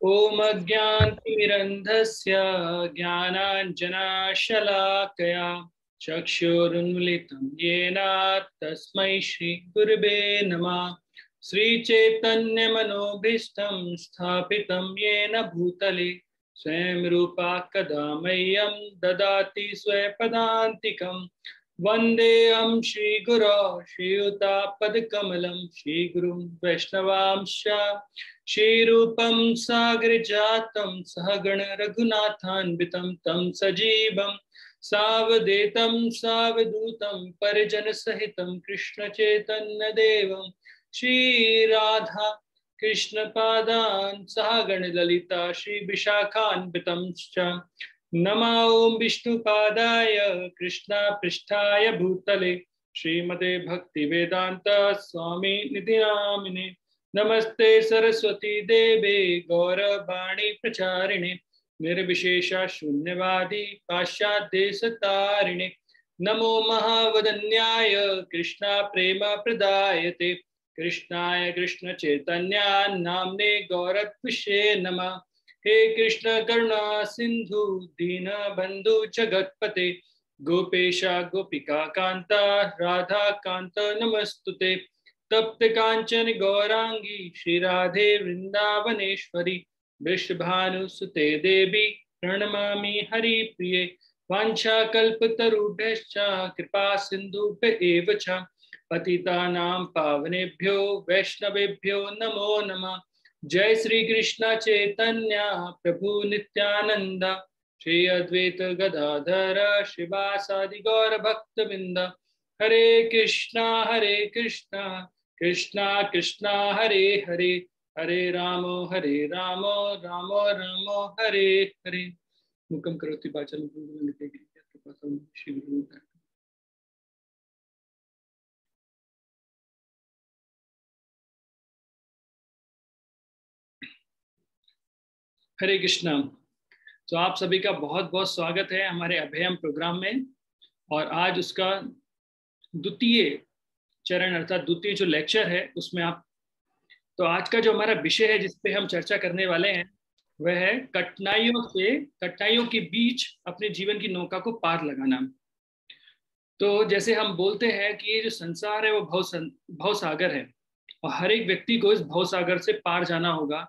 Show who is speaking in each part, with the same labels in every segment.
Speaker 1: ओम अज्ञानतिमिरन्धस्य ज्ञानाञ्जनशलाकया चक्षुरुन्मिलितं येन तस्मै श्रीगुरवे नमः। श्रीचैतन्यमनोभीष्टं स्थापितं येन भूतले स्वयं रूपा कदा मह्यं ददाति स्वपदान्तिकम्। वन्देऽहं श्रीगुरो श्रीयुतापदकमलं श्रीगुरुं वैष्णवांश्च श्रीरूपं सागरजातं सहगण रघुनाथान्वितं तं सजीवं सावधूतं सावधूतं परिजनसहितं कृष्णचैतन्यदेवं श्रीराधा कृष्णपादान् सहगण ललिता श्रीविशाखान्वितं च। नमो ओं विष्णुपादाय कृष्णपृष्ठाय भूतले श्रीमते भक्तिवेदांत स्वामी निधि नामिने। नमस्ते सरस्वती देवे गौरवाणी प्रचारिणे निर्विशेष शून्यवादी पाश्चात्यदेशतारिणे। नमो महावदन्याय कृष्णा प्रेम प्रदायते कृष्णाय कृष्ण चैतन्य नाम्ने गौरत्विषे नमः। हे कृष्ण करुणा सिंधु दीन बंधु जगतपते गोपेश गोपिका कांता राधा कांत नमस्तुते। तप्त कांचन गौरांगी श्री राधे वृंदावनेश्वरी वृषभानुसुते देवी प्रणमामि हरिप्रिये। वाञ्छाकल्पतरुभ्यश्च कृपा सिन्धुभ्य एव च पतितानां पावनेभ्यो वैष्णवेभ्यो नमो नमः। जय श्री कृष्ण चैतन्य प्रभु नित्यानंद श्री अद्वैत गदाधर शिवासादि गौर भक्तवृंद। हरे कृष्णा कृष्णा कृष्णा हरे हरे हरे राम राम हरे हरे। मुकम करोति वाचालं श्री गुरु। हरे कृष्णा। तो आप सभी का बहुत बहुत स्वागत है हमारे अभयम प्रोग्राम में। और आज उसका द्वितीय चरण अर्थात द्वितीय जो लेक्चर है उसमें आप तो आज का जो हमारा विषय है जिस पे हम चर्चा करने वाले हैं वह है कठिनाइयों के बीच अपने जीवन की नौका को पार लगाना। तो जैसे हम बोलते हैं कि ये जो संसार है वो भव सागर है और हर एक व्यक्ति को इस भव सागर से पार जाना होगा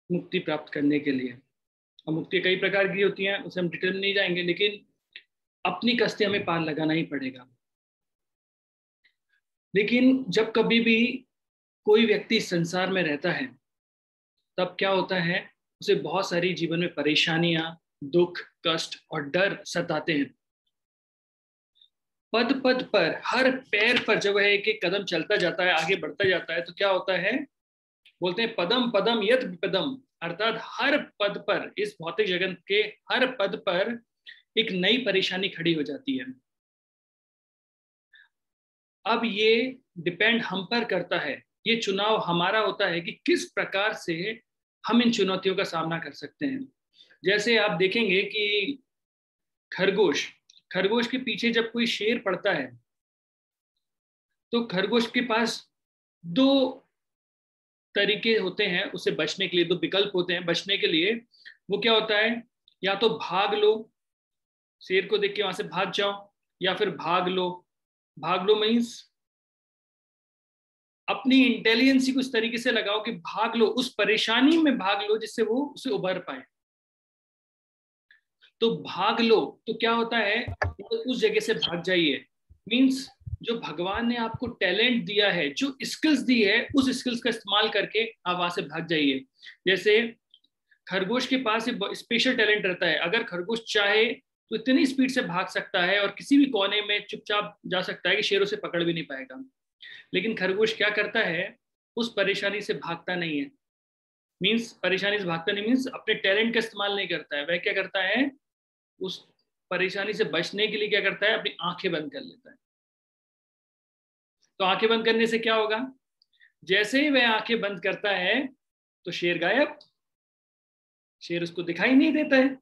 Speaker 1: मुक्ति प्राप्त करने के लिए। और मुक्ति कई प्रकार की होती हैं, उसे हम डिटेल में नहीं जाएंगे, लेकिन अपनी कष्ट हमें पार लगाना ही पड़ेगा। लेकिन जब कभी भी कोई व्यक्ति संसार में रहता है तब क्या होता है, उसे बहुत सारी जीवन में परेशानियां, दुख, कष्ट और डर सताते हैं। पद पद पर, हर पैर पर जब वह एक एक कदम चलता जाता है, आगे बढ़ता जाता है, तो क्या होता है, बोलते हैं पदम पदम यत विपदम, अर्थात हर पद पर, इस भौतिक जगत के हर पद पर एक नई परेशानी खड़ी हो जाती है। अब ये डिपेंड हम पर करता है, ये चुनाव हमारा होता है कि किस प्रकार से हम इन चुनौतियों का सामना कर सकते हैं। जैसे आप देखेंगे कि खरगोश के पीछे जब कोई शेर पड़ता है तो खरगोश के पास दो तरीके होते हैं उसे बचने के लिए, दो विकल्प होते हैं बचने के लिए। वो क्या होता है, या तो भाग लो, शेर को देख के वहां से भाग जाओ, या फिर भाग लो मीन्स अपनी इंटेलिजेंस को इस तरीके से लगाओ कि भाग लो, उस परेशानी में भाग लो जिससे वो उसे उबर पाए। तो भाग लो तो क्या होता है, तो उस जगह से भाग जाइए, मीन्स जो भगवान ने आपको टैलेंट दिया है, जो स्किल्स दी है, उस स्किल्स का इस्तेमाल करके आप वहां से भाग जाइए। जैसे खरगोश के पास एक स्पेशल टैलेंट रहता है, अगर खरगोश चाहे तो इतनी स्पीड से भाग सकता है और किसी भी कोने में चुपचाप जा सकता है कि शेर उसे पकड़ भी नहीं पाएगा। लेकिन खरगोश क्या करता है, उस परेशानी से भागता नहीं है, मीन्स परेशानी से भागता नहीं मीन्स अपने टैलेंट का इस्तेमाल नहीं करता है। वह क्या करता है, उस परेशानी से बचने के लिए क्या करता है, अपनी आंखें बंद कर लेता है। तो आंखें बंद करने से क्या होगा, जैसे ही वह आंखें बंद करता है तो शेर गायब, शेर उसको दिखाई नहीं देता है।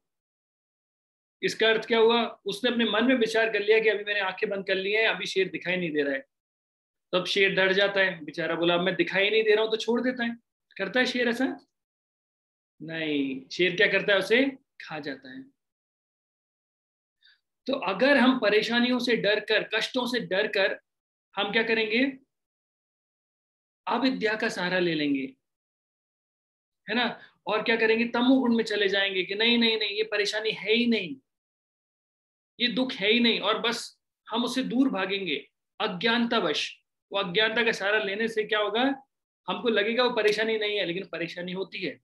Speaker 1: इसका अर्थ क्या हुआ, उसने अपने मन में विचार कर लिया कि अभी मैंने आंखें बंद कर ली हैं, अभी शेर दिखाई नहीं दे रहा है। तब शेर डर जाता है, बेचारा बोला अब मैं दिखाई नहीं दे रहा हूं तो छोड़ देता है। करता है शेर ऐसा? नहीं, शेर क्या करता है, उसे खा जाता है। तो अगर हम परेशानियों से डर कर, कष्टों से डर कर, हम क्या करेंगे, अविद्या का सहारा ले लेंगे, है ना, और क्या करेंगे, तमोगुण में चले जाएंगे कि नहीं नहीं नहीं, ये परेशानी है ही नहीं, ये दुख है ही नहीं, और बस हम उससे दूर भागेंगे अज्ञानतावश। वो अज्ञानता का सहारा लेने से क्या होगा, हमको लगेगा वो परेशानी नहीं है, लेकिन परेशानी होती है,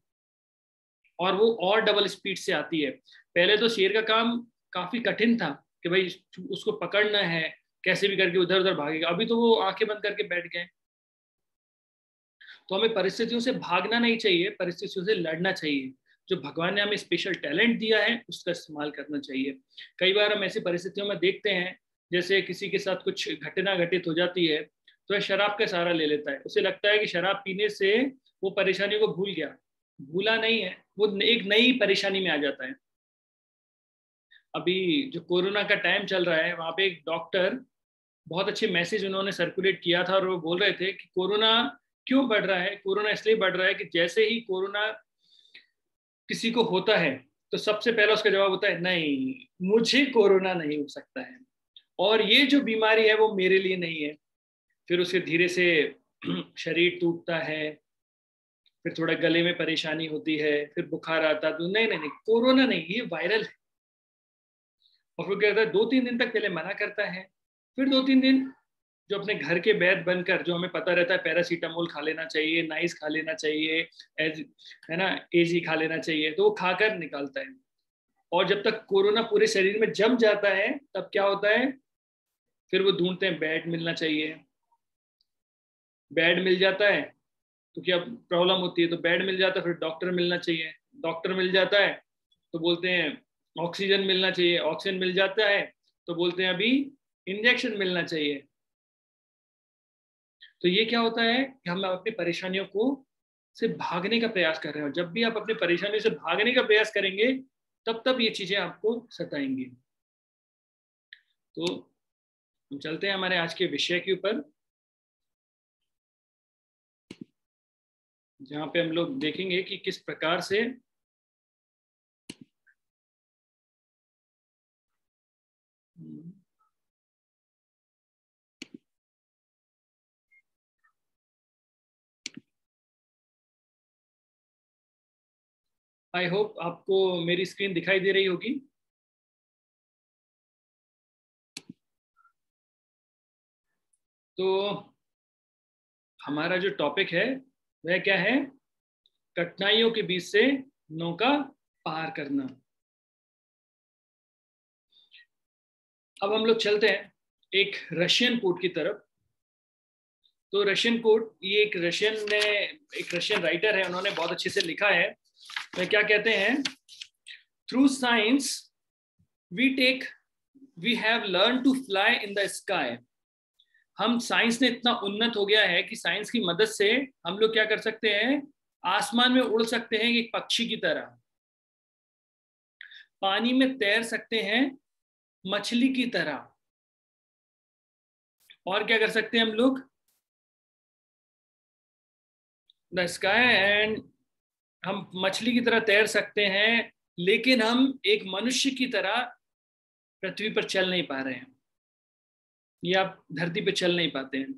Speaker 1: और वो और डबल स्पीड से आती है। पहले तो शेर का काम काफी कठिन था कि भाई उसको पकड़ना है, कैसे भी करके उधर उधर भागेगा, अभी तो वो आंखें बंद करके बैठ गए। तो हमें परिस्थितियों से भागना नहीं चाहिए, परिस्थितियों से लड़ना चाहिए। जो भगवान ने हमें स्पेशल टैलेंट दिया है उसका इस्तेमाल करना चाहिए। कई बार हम ऐसी परिस्थितियों में देखते हैं, जैसे किसी के साथ कुछ घटना घटित हो जाती है, तो वह शराब का सहारा ले लेता है, उसे लगता है कि शराब पीने से वो परेशानी को भूल गया। भूला नहीं है, वो एक नई परेशानी में आ जाता है। अभी जो कोरोना का टाइम चल रहा है, वहां पे एक डॉक्टर, बहुत अच्छे मैसेज उन्होंने सर्कुलेट किया था, और वो बोल रहे थे कि कोरोना क्यों बढ़ रहा है, कोरोना इसलिए बढ़ रहा है कि जैसे ही कोरोना किसी को होता है, तो सबसे पहला उसका जवाब होता है, नहीं मुझे कोरोना नहीं हो सकता है, और ये जो बीमारी है वो मेरे लिए नहीं है। फिर उसके धीरे से शरीर टूटता है, फिर थोड़ा गले में परेशानी होती है, फिर बुखार आता है, तो नहीं नहीं नहीं, कोरोना नहीं, ये वायरल है। और फिर क्या कहता है, 2-3 दिन तक पहले मना करता है, फिर 2-3 दिन जो अपने घर के वैद्य बनकर, जो हमें पता रहता है पैरासीटामोल खा लेना चाहिए, नाइस खा लेना चाहिए, एज, है ना, एजी खा लेना चाहिए, तो वो खाकर निकालता है। और जब तक कोरोना पूरे शरीर में जम जाता है, तब क्या होता है, फिर वो ढूंढते हैं बेड मिलना चाहिए। बेड मिल जाता है तो क्या प्रॉब्लम होती है, तो बेड मिल जाता है, फिर डॉक्टर मिलना चाहिए। डॉक्टर मिल जाता है तो बोलते हैं ऑक्सीजन मिलना चाहिए, ऑक्सीजन मिल जाता है तो बोलते हैं अभी इंजेक्शन मिलना चाहिए। तो ये क्या होता है कि हम अपनी परेशानियों को से भागने का प्रयास कर रहे हो। जब भी आप अपनी परेशानियों से भागने का प्रयास करेंगे, तब तब ये चीजें आपको सताएंगी। तो हम चलते हैं हमारे आज के विषय के ऊपर, जहाँ पे हम लोग देखेंगे कि किस प्रकार से आई होप आपको मेरी स्क्रीन दिखाई दे रही होगी। तो हमारा जो टॉपिक है वह क्या है, कठिनाइयों के बीच से नौका पार करना। अब हम लोग चलते हैं एक रशियन कोट की तरफ। तो रशियन कोट, ये एक रशियन राइटर है, उन्होंने बहुत अच्छे से लिखा है। वह क्या कहते हैं, through science we take we have learn to fly in the sky. हम, साइंस ने इतना उन्नत हो गया है कि साइंस की मदद से हम लोग क्या कर सकते हैं, आसमान में उड़ सकते हैं एक पक्षी की तरह, पानी में तैर सकते हैं मछली की तरह, और क्या कर सकते हैं हम लोग, द स्काई एंड, हम मछली की तरह तैर सकते हैं, लेकिन हम एक मनुष्य की तरह पृथ्वी पर चल नहीं पा रहे हैं, या आप धरती पर चल नहीं पाते हैं।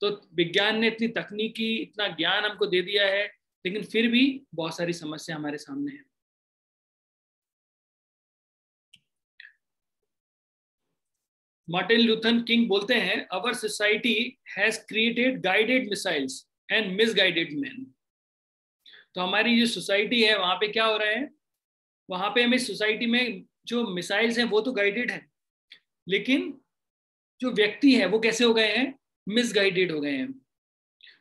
Speaker 1: तो विज्ञान ने इतनी तकनीकी, इतना ज्ञान हमको दे दिया है, लेकिन फिर भी बहुत सारी समस्या हमारे सामने है। मार्टिन लूथर किंग बोलते हैं, our society has created guided missiles and misguided man. तो हमारी जो सोसाइटी है, वहां पे क्या हो रहा है, वहां पे हमें सोसाइटी में जो मिसाइल्स हैं वो तो गाइडेड है, लेकिन जो व्यक्ति है वो कैसे हो गए हैं, मिसगाइडेड हो गए हैं।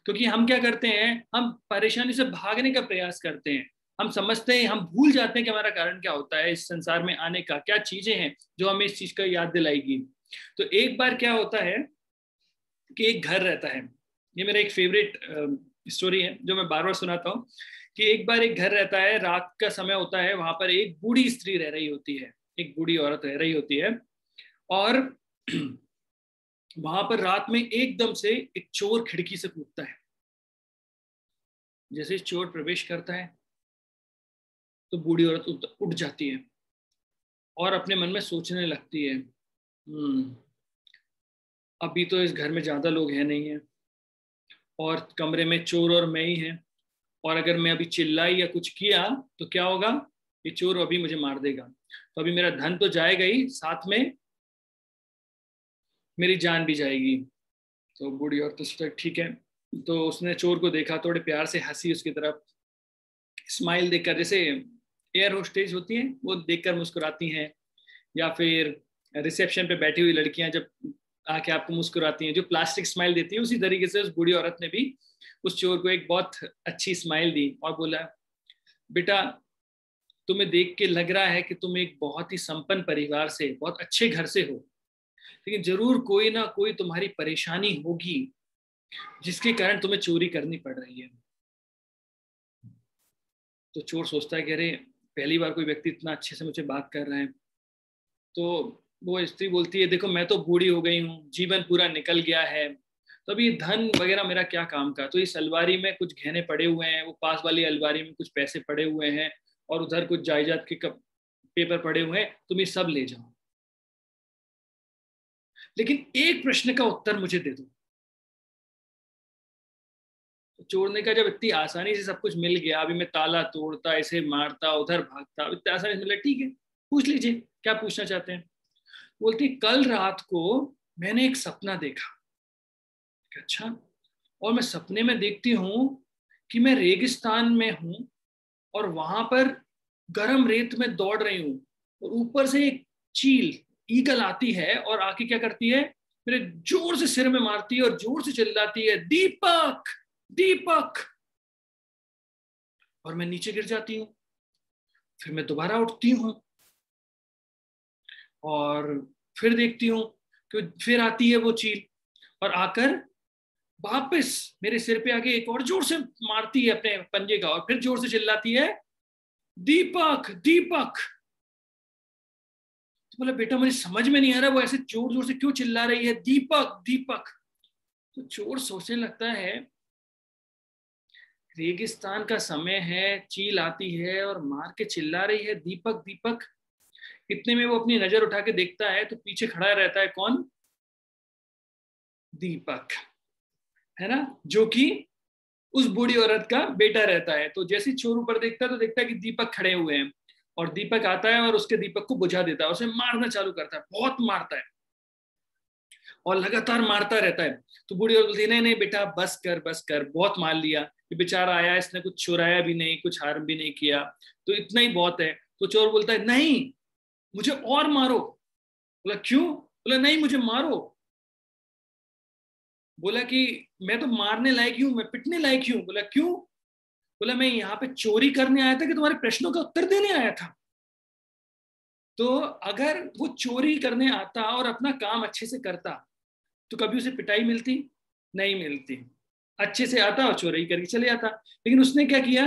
Speaker 1: क्योंकि हम क्या करते हैं, हम परेशानी से भागने का प्रयास करते हैं, हम समझते हैं, हम भूल जाते हैं कि हमारा कारण क्या होता है, इस संसार में आने का क्या चीजें हैं जो हमें इस चीज का याद दिलाएगी। तो एक बार क्या होता है कि एक घर रहता है, ये मेरा एक फेवरेट स्टोरी है जो मैं बार बार सुनाता हूँ, कि एक बार एक घर रहता है, रात का समय होता है, वहां पर एक बूढ़ी स्त्री रह रही होती है, एक बूढ़ी औरत रह रही होती है, और वहां पर रात में एकदम से एक चोर खिड़की से कूदता है। जैसे चोर प्रवेश करता है, तो बूढ़ी औरत उठ जाती है और अपने मन में सोचने लगती है, अभी तो इस घर में ज्यादा लोग हैं नहीं है और कमरे में चोर और मैं ही है, और अगर मैं अभी चिल्लाई या कुछ किया तो क्या होगा, ये चोर अभी मुझे मार देगा, तो अभी मेरा धन तो जाएगा ही, साथ में मेरी जान भी जाएगी। तो बूढ़ी औरत तो सोचा ठीक है, तो उसने चोर को देखा, थोड़े प्यार से हंसी उसकी तरफ, स्माइल देखकर, जैसे एयर होस्टेज होती हैं वो देखकर मुस्कुराती हैं, या फिर रिसेप्शन पे बैठी हुई लड़कियां जब आके आपको मुस्कुराती हैं, जो प्लास्टिक स्माइल देती है, उसी तरीके से उस बूढ़ी औरत ने भी उस चोर को एक बहुत अच्छी स्माइल दी और बोला, बेटा तुम्हें देख के लग रहा है कि तुम एक बहुत ही संपन्न परिवार से, बहुत अच्छे घर से हो, लेकिन जरूर कोई ना कोई तुम्हारी परेशानी होगी जिसके कारण तुम्हें चोरी करनी पड़ रही है। तो चोर सोचता है कि अरे पहली बार कोई व्यक्ति इतना अच्छे से मुझे बात कर रहा है। तो वो स्त्री बोलती है, देखो मैं तो बूढ़ी हो गई हूँ, जीवन पूरा निकल गया है, तो अभी धन वगैरह मेरा क्या काम का, तो इस अलमारी में कुछ गहने पड़े हुए हैं, वो पास वाली अलमारी में कुछ पैसे पड़े हुए हैं, और उधर कुछ जायदाद के पेपर पड़े हुए हैं, तुम ये सब ले जाओ, लेकिन एक प्रश्न का उत्तर मुझे दे दो। चोर ने कहा, जब इतनी आसानी से सब कुछ मिल गया, अभी मैं ताला तोड़ता, इसे मारता, उधर भागता, इतनी आसानी से मिला, ठीक है पूछ लीजिए क्या पूछना चाहते हैं। बोलती, कल रात को मैंने एक सपना देखा। अच्छा, और मैं सपने में देखती हूँ कि मैं रेगिस्तान में हूँ और वहां पर गर्म रेत में दौड़ रही हूँ, और ऊपर से एक चील ईगल आती है और आके क्या करती है, मेरे जोर से सिर में मारती है और जोर से चिल्लाती है, दीपक दीपक, और मैं नीचे गिर जाती हूँ। फिर मैं दोबारा उठती हूँ और फिर देखती हूँ कि फिर आती है वो चील और आकर वापस मेरे सिर पे आके एक और जोर से मारती है अपने पंजे का, और फिर जोर से चिल्लाती है, दीपक दीपक। तो बोला, बेटा मुझे समझ में नहीं आ रहा वो ऐसे जोर जोर से क्यों चिल्ला रही है, दीपक दीपक। तो चोर सोचने लगता है, रेगिस्तान का समय है, चील आती है और मार के चिल्ला रही है, दीपक दीपक। इतने में वो अपनी नजर उठा के देखता है तो पीछे खड़ा रहता है कौन, दीपक, है ना, जो कि उस बूढ़ी औरत का बेटा रहता है। तो जैसे चोर ऊपर देखता है तो देखता है कि दीपक खड़े हुए हैं, और दीपक आता है और उसके दीपक को बुझा देता है, उसे मारना चालू करता है, बहुत मारता है और लगातार मारता रहता है। तो बूढ़ी औरत बोलती है, नहीं नहीं बेटा बस कर, बहुत मार लिया, ये बेचारा आया, इसने कुछ चुराया भी नहीं, कुछ हार्म भी नहीं किया, तो इतना ही बहुत है। तो चोर बोलता है, नहीं मुझे और मारो। बोला, क्यों? बोला, नहीं मुझे मारो। बोला कि मैं तो मारने लायक ही हूं, मैं पिटने लायक ही हूं। बोला, क्यों? बोला, मैं यहाँ पे चोरी करने आया था कि तुम्हारे प्रश्नों का उत्तर देने आया था। तो अगर वो चोरी करने आता और अपना काम अच्छे से करता तो कभी उसे पिटाई मिलती? नहीं मिलती। अच्छे से आता और चोरी करके चले जाता, लेकिन उसने क्या किया,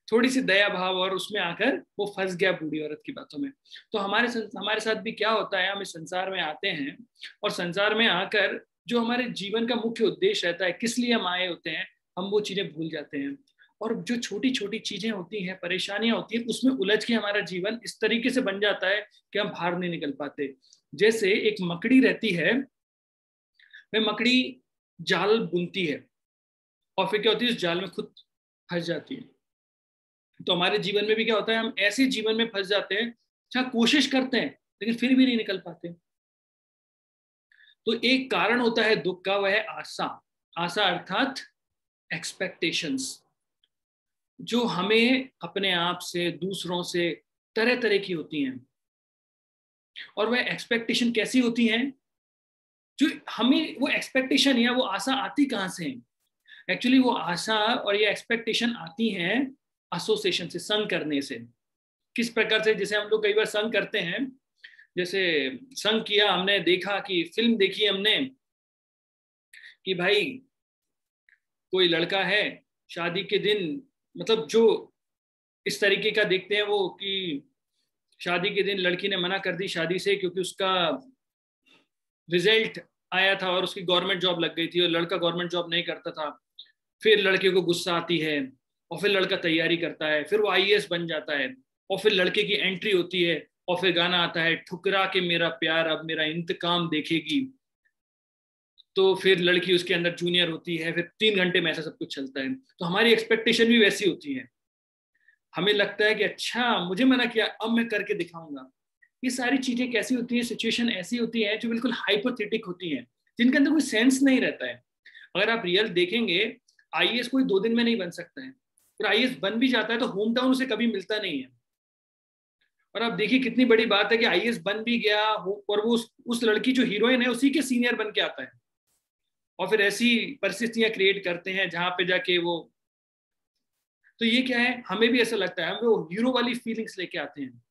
Speaker 1: थोड़ी सी दया भाव और उसमें आकर वो फंस गया बूढ़ी औरत की बातों में। तो हमारे साथ भी क्या होता है, हम इस संसार में आते हैं और संसार में आकर जो हमारे जीवन का मुख्य उद्देश्य रहता है, किस लिए हम आए होते हैं, हम वो चीजें भूल जाते हैं, और जो छोटी छोटी चीजें होती हैं, परेशानियां होती हैं, उसमें उलझ के हमारा जीवन इस तरीके से बन जाता है कि हम बाहर नहीं निकल पाते। जैसे एक मकड़ी रहती है, वह मकड़ी जाल बुनती है और फिर क्या होती है, उस जाल में खुद फंस जाती है। तो हमारे जीवन में भी क्या होता है, हम ऐसे जीवन में फंस जाते हैं जहां कोशिश करते हैं लेकिन फिर भी नहीं निकल पाते। तो एक कारण होता है दुख का, वह है आशा। आशा अर्थात एक्सपेक्टेशंस, जो हमें अपने आप से, दूसरों से तरह तरह की होती हैं। और वह एक्सपेक्टेशन कैसी होती हैं, जो हमें वो एक्सपेक्टेशन या वो आशा आती कहां से है? एक्चुअली वो आशा और ये एक्सपेक्टेशन आती हैं एसोसिएशन से, संग करने से। किस प्रकार से, जैसे हम लोग कई बार संग करते हैं, जैसे संग किया, हमने देखा कि फिल्म देखी हमने कि भाई कोई लड़का है, शादी के दिन, मतलब जो इस तरीके का देखते हैं वो, कि शादी के दिन लड़की ने मना कर दी शादी से क्योंकि उसका रिजल्ट आया था और उसकी गवर्नमेंट जॉब लग गई थी और लड़का गवर्नमेंट जॉब नहीं करता था। फिर लड़के को गुस्सा आती है और फिर लड़का तैयारी करता है, फिर वो आईएएस बन जाता है, और फिर लड़के की एंट्री होती है, और फिर गाना आता है, ठुकरा के मेरा प्यार अब मेरा इंतकाम देखेगी। तो फिर लड़की उसके अंदर जूनियर होती है, फिर 3 घंटे में ऐसा सब कुछ चलता है। तो हमारी एक्सपेक्टेशन भी वैसी होती है, हमें लगता है कि अच्छा मुझे मना किया, अब मैं करके दिखाऊंगा। ये सारी चीजें कैसी होती है, सिचुएशन ऐसी होती है जो बिल्कुल हाइपोथेटिक होती है, जिनके अंदर कोई सेंस नहीं रहता है। अगर आप रियल देखेंगे, आईएएस कोई 2 दिन में नहीं बन सकता है, और आईएएस बन भी जाता है तो होम टाउन उसे कभी मिलता नहीं है। और आप देखिए कितनी बड़ी बात है कि आईएएस बन भी गया और वो उस लड़की जो हीरोइन है उसी के सीनियर बन के आता है, और फिर ऐसी परिस्थितियां क्रिएट करते हैं जहां पे जाके वो, तो ये क्या है, हमें भी ऐसा लगता है, हम वो हीरो वाली फीलिंग्स लेके आते हैं।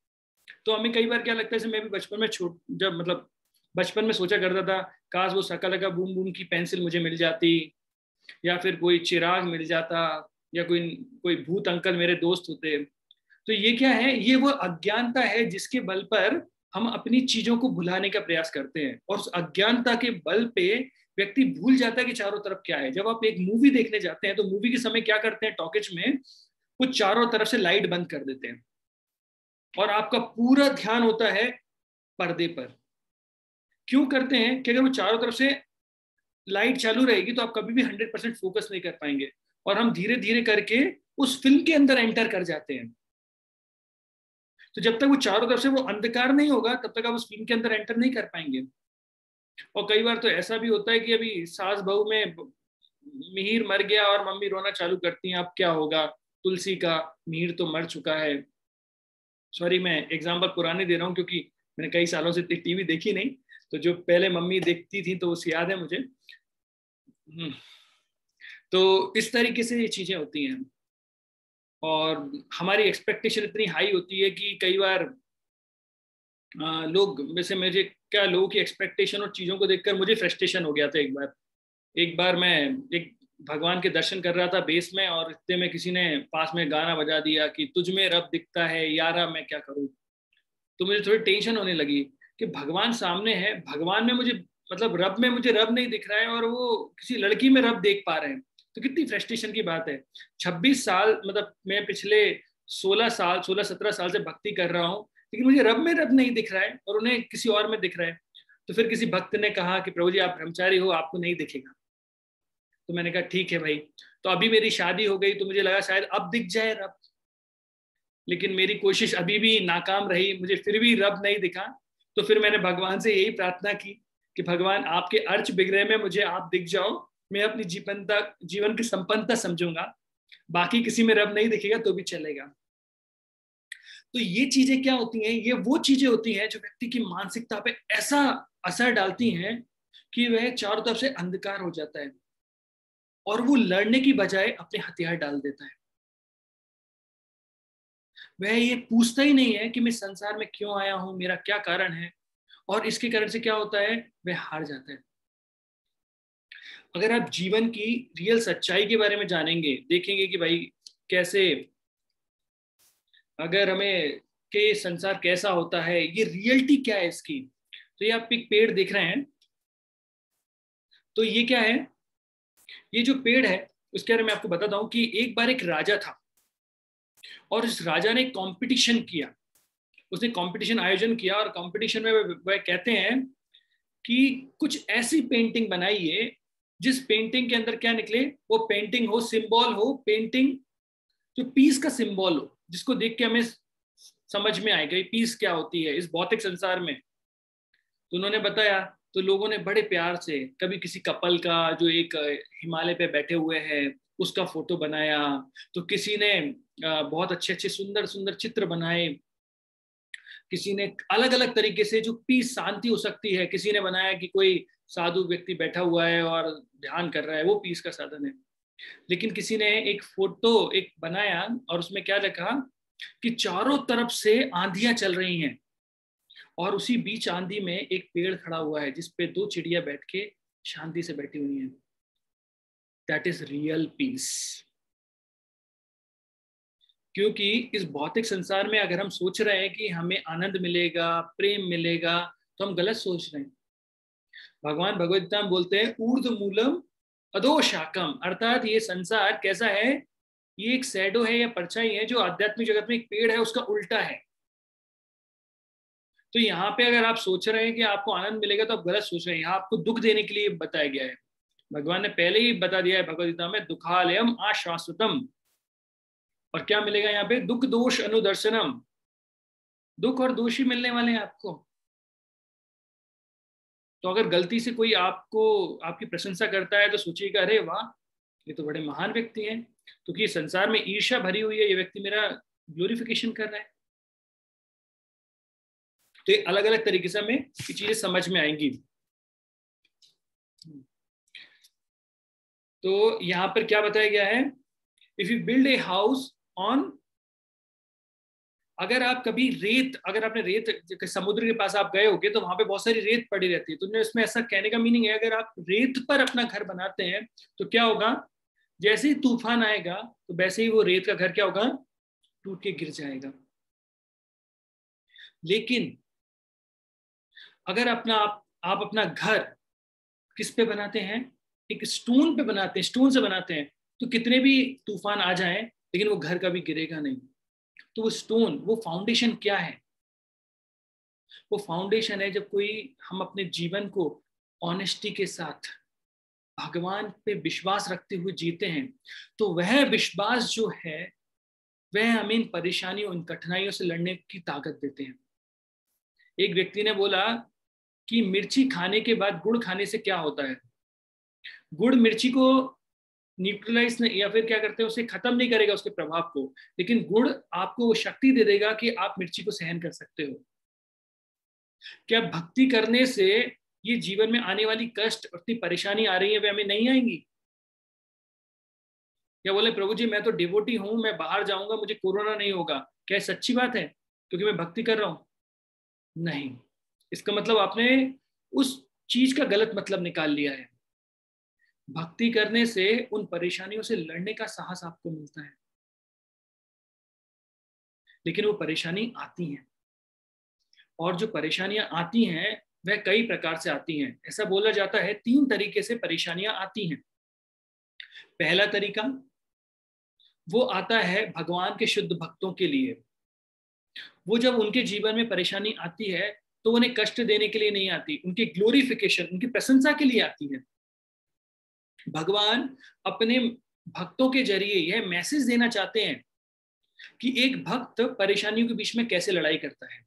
Speaker 1: तो हमें कई बार क्या लगता है, जैसे मैं भी बचपन में जब मतलब बचपन में सोचा करता था, काश वो शकल का बूम बूम की पेंसिल मुझे मिल जाती, या फिर कोई चिराग मिल जाता, या कोई कोई भूत अंकल मेरे दोस्त होते। तो ये क्या है, ये वो अज्ञानता है जिसके बल पर हम अपनी चीजों को भुलाने का प्रयास करते हैं, और उस अज्ञानता के बल पे व्यक्ति भूल जाता है कि चारों तरफ क्या है। जब आप एक मूवी देखने जाते हैं तो मूवी के समय क्या करते हैं, टॉकीज में वो चारों तरफ से लाइट बंद कर देते हैं, और आपका पूरा ध्यान होता है पर्दे पर। क्यों करते हैं कि अगर वो चारों तरफ से लाइट चालू रहेगी तो आप कभी भी 100% फोकस नहीं कर पाएंगे, और हम धीरे धीरे करके उस फिल्म के अंदर एंटर कर जाते हैं। तो जब तक वो चारों तरफ से वो अंधकार नहीं होगा तब तक आप उस फिल्म के अंदर एंटर नहीं कर पाएंगे। और कई बार तो ऐसा भी होता है कि अभी सास बहू में मिहिर मर गया और मम्मी रोना चालू करती हैं, अब क्या होगा, तुलसी का मिहिर तो मर चुका है। सॉरी, मैं एग्जाम्पल पुराने दे रहा हूँ क्योंकि मैंने कई सालों से टीवी देखी नहीं, तो जो पहले मम्मी देखती थी तो उसे याद है मुझे। तो इस तरीके से ये चीजें होती हैं, और हमारी एक्सपेक्टेशन इतनी हाई होती है कि कई बार लोग, वैसे मुझे क्या, लोगों की एक्सपेक्टेशन और चीजों को देखकर मुझे फ्रस्ट्रेशन हो गया था। एक बार मैं एक भगवान के दर्शन कर रहा था बेस में, और इतने में किसी ने पास में गाना बजा दिया कि तुझ में रब दिखता है यारा मैं क्या करूं। तो मुझे थोड़ी टेंशन होने लगी कि भगवान सामने है, भगवान में मुझे, मतलब रब में मुझे रब नहीं दिख रहा है, और वो किसी लड़की में रब देख पा रहे हैं। तो कितनी फ्रस्ट्रेशन की बात है। 26 साल, मतलब मैं पिछले 16 17 साल से भक्ति कर रहा हूँ, लेकिन मुझे रब में रब नहीं दिख रहा है, और उन्हें किसी और में दिख रहा है। तो फिर किसी भक्त ने कहा कि प्रभु जी आप ब्रह्मचारी हो, आपको नहीं दिखेगा। तो मैंने कहा ठीक है भाई। तो अभी मेरी शादी हो गई तो मुझे लगा शायद अब दिख जाए रब, लेकिन मेरी कोशिश अभी भी नाकाम रही, मुझे फिर भी रब नहीं दिखा। तो फिर मैंने भगवान से यही प्रार्थना की कि भगवान आपके अर्च बिगड़े में मुझे आप दिख जाओ, मैं अपनी जीवन की संपन्नता समझूंगा, बाकी किसी में रब नहीं दिखेगा तो भी चलेगा। तो ये चीजें क्या होती हैं, ये वो चीजें होती हैं जो व्यक्ति की मानसिकता पे ऐसा असर डालती हैं कि वह चारों तरफ से अंधकार हो जाता है, और वो लड़ने की बजाय अपने हथियार डाल देता है। वह ये पूछता ही नहीं है कि मैं संसार में क्यों आया हूं, मेरा क्या कारण है, और इसके कारण से क्या होता है, वह हार जाता है। अगर आप जीवन की रियल सच्चाई के बारे में जानेंगे, देखेंगे कि भाई कैसे, अगर हमें के संसार कैसा होता है, ये रियलिटी क्या है इसकी। तो ये आप एक पेड़ देख रहे हैं, तो ये क्या है, ये जो पेड़ है उसके बारे में आपको बताता हूं कि एक बार एक राजा था, और इस राजा ने कंपटीशन किया, उसने कंपटीशन आयोजन किया, और कंपटीशन में वह कहते हैं कि कुछ ऐसी पेंटिंग बनाइए जिस पेंटिंग के अंदर क्या निकले, वो पेंटिंग हो, सिंबल हो, पेंटिंग जो पीस का सिंबल हो, जिसको देख के हमें समझ में आएगा पीस क्या होती है इस भौतिक संसार में। तो उन्होंने बताया, तो लोगों ने बड़े प्यार से, कभी किसी कपल का जो एक हिमालय पे बैठे हुए हैं उसका फोटो बनाया, तो किसी ने बहुत अच्छे अच्छे सुंदर सुंदर चित्र बनाए, किसी ने अलग अलग तरीके से जो पीस शांति हो सकती है, किसी ने बनाया कि कोई साधु व्यक्ति बैठा हुआ है और ध्यान कर रहा है, वो पीस का साधन है। लेकिन किसी ने एक फोटो एक बनाया और उसमें क्या लिखा कि चारों तरफ से आंधियां चल रही हैं, और उसी बीच आंधी में एक पेड़ खड़ा हुआ है जिसपे 2 चिड़िया बैठ के शांति से बैठी हुई हैं। That is real piece. क्योंकि इस भौतिक संसार में अगर हम सोच रहे हैं कि हमें आनंद मिलेगा, प्रेम मिलेगा, तो हम गलत सोच रहे हैं। भगवान भगवद गीता में बोलते हैं ऊर्ध्व मूलम अधो शाकम, अर्थात ये संसार कैसा है, ये एक शैडो है या परछाई है जो आध्यात्मिक जगत में एक पेड़ है उसका उल्टा है। तो यहाँ पे अगर आप सोच रहे हैं कि आपको आनंद मिलेगा तो आप गलत सोच रहे हैं। यहाँ आपको दुख देने के लिए बताया गया है। भगवान ने पहले ही बता दिया है भगवद गीता में, दुखालयम आश्वासतम। और क्या मिलेगा यहाँ पे? दुख दोष अनुदर्शनम। दुख और दोष ही मिलने वाले हैं आपको। तो अगर गलती से कोई आपको आपकी प्रशंसा करता है तो सोचिएगा, अरे वाह, ये तो बड़े महान व्यक्ति हैं, क्योंकि संसार में ईर्ष्या भरी हुई है, ये व्यक्ति मेरा ग्लोरिफिकेशन कर रहा है। तो ये अलग अलग तरीके से हमें ये चीजें समझ में आएंगी। तो यहाँ पर क्या बताया गया है? If you build a house on, अगर आप कभी रेत, अगर आपने रेत, समुद्र के पास आप गए होगे तो वहां पे बहुत सारी रेत पड़ी रहती है, तो इसमें ऐसा कहने का मीनिंग है, अगर आप रेत पर अपना घर बनाते हैं तो क्या होगा? जैसे ही तूफान आएगा तो वैसे ही वो रेत का घर क्या होगा? टूट के गिर जाएगा। लेकिन अगर आप अपना घर किस पे बनाते हैं? एक स्टोन पे बनाते हैं, स्टोन से बनाते हैं, तो कितने भी तूफान आ जाएं लेकिन वो घर कभी गिरेगा नहीं। तो वो स्टोन, वो फाउंडेशन क्या है? वो फाउंडेशन है जब कोई हम अपने जीवन को ऑनेस्टी के साथ भगवान पे विश्वास रखते हुए जीते हैं, तो वह विश्वास जो है वह हमें इन परेशानियों, इन कठिनाइयों से लड़ने की ताकत देते हैं। एक व्यक्ति ने बोला कि मिर्ची खाने के बाद गुड़ खाने से क्या होता है? गुड़ मिर्ची को न्यूट्रलाइज नहीं, या फिर क्या करते हैं, उसे खत्म नहीं करेगा उसके प्रभाव को, लेकिन गुड़ आपको वो शक्ति दे देगा कि आप मिर्ची को सहन कर सकते हो। क्या भक्ति करने से ये जीवन में आने वाली कष्ट और इतनी परेशानी आ रही है वे हमें नहीं आएंगी? क्या बोले प्रभु जी मैं तो डिवोटी हूं, मैं बाहर जाऊंगा मुझे कोरोना नहीं होगा, क्या सच्ची बात है क्योंकि मैं भक्ति कर रहा हूं? नहीं, इसका मतलब आपने उस चीज का गलत मतलब निकाल लिया है। भक्ति करने से उन परेशानियों से लड़ने का साहस आपको मिलता है, लेकिन वो परेशानी आती हैं, और जो परेशानियां आती हैं वह कई प्रकार से आती हैं। ऐसा बोला जाता है 3 तरीके से परेशानियां आती हैं। पहला तरीका वो आता है भगवान के शुद्ध भक्तों के लिए। वो जब उनके जीवन में परेशानी आती है तो उन्हें कष्ट देने के लिए नहीं आती, उनकी ग्लोरिफिकेशन, उनकी प्रशंसा के लिए आती है। भगवान अपने भक्तों के जरिए यह मैसेज देना चाहते हैं कि एक भक्त परेशानियों के बीच में कैसे लड़ाई करता है।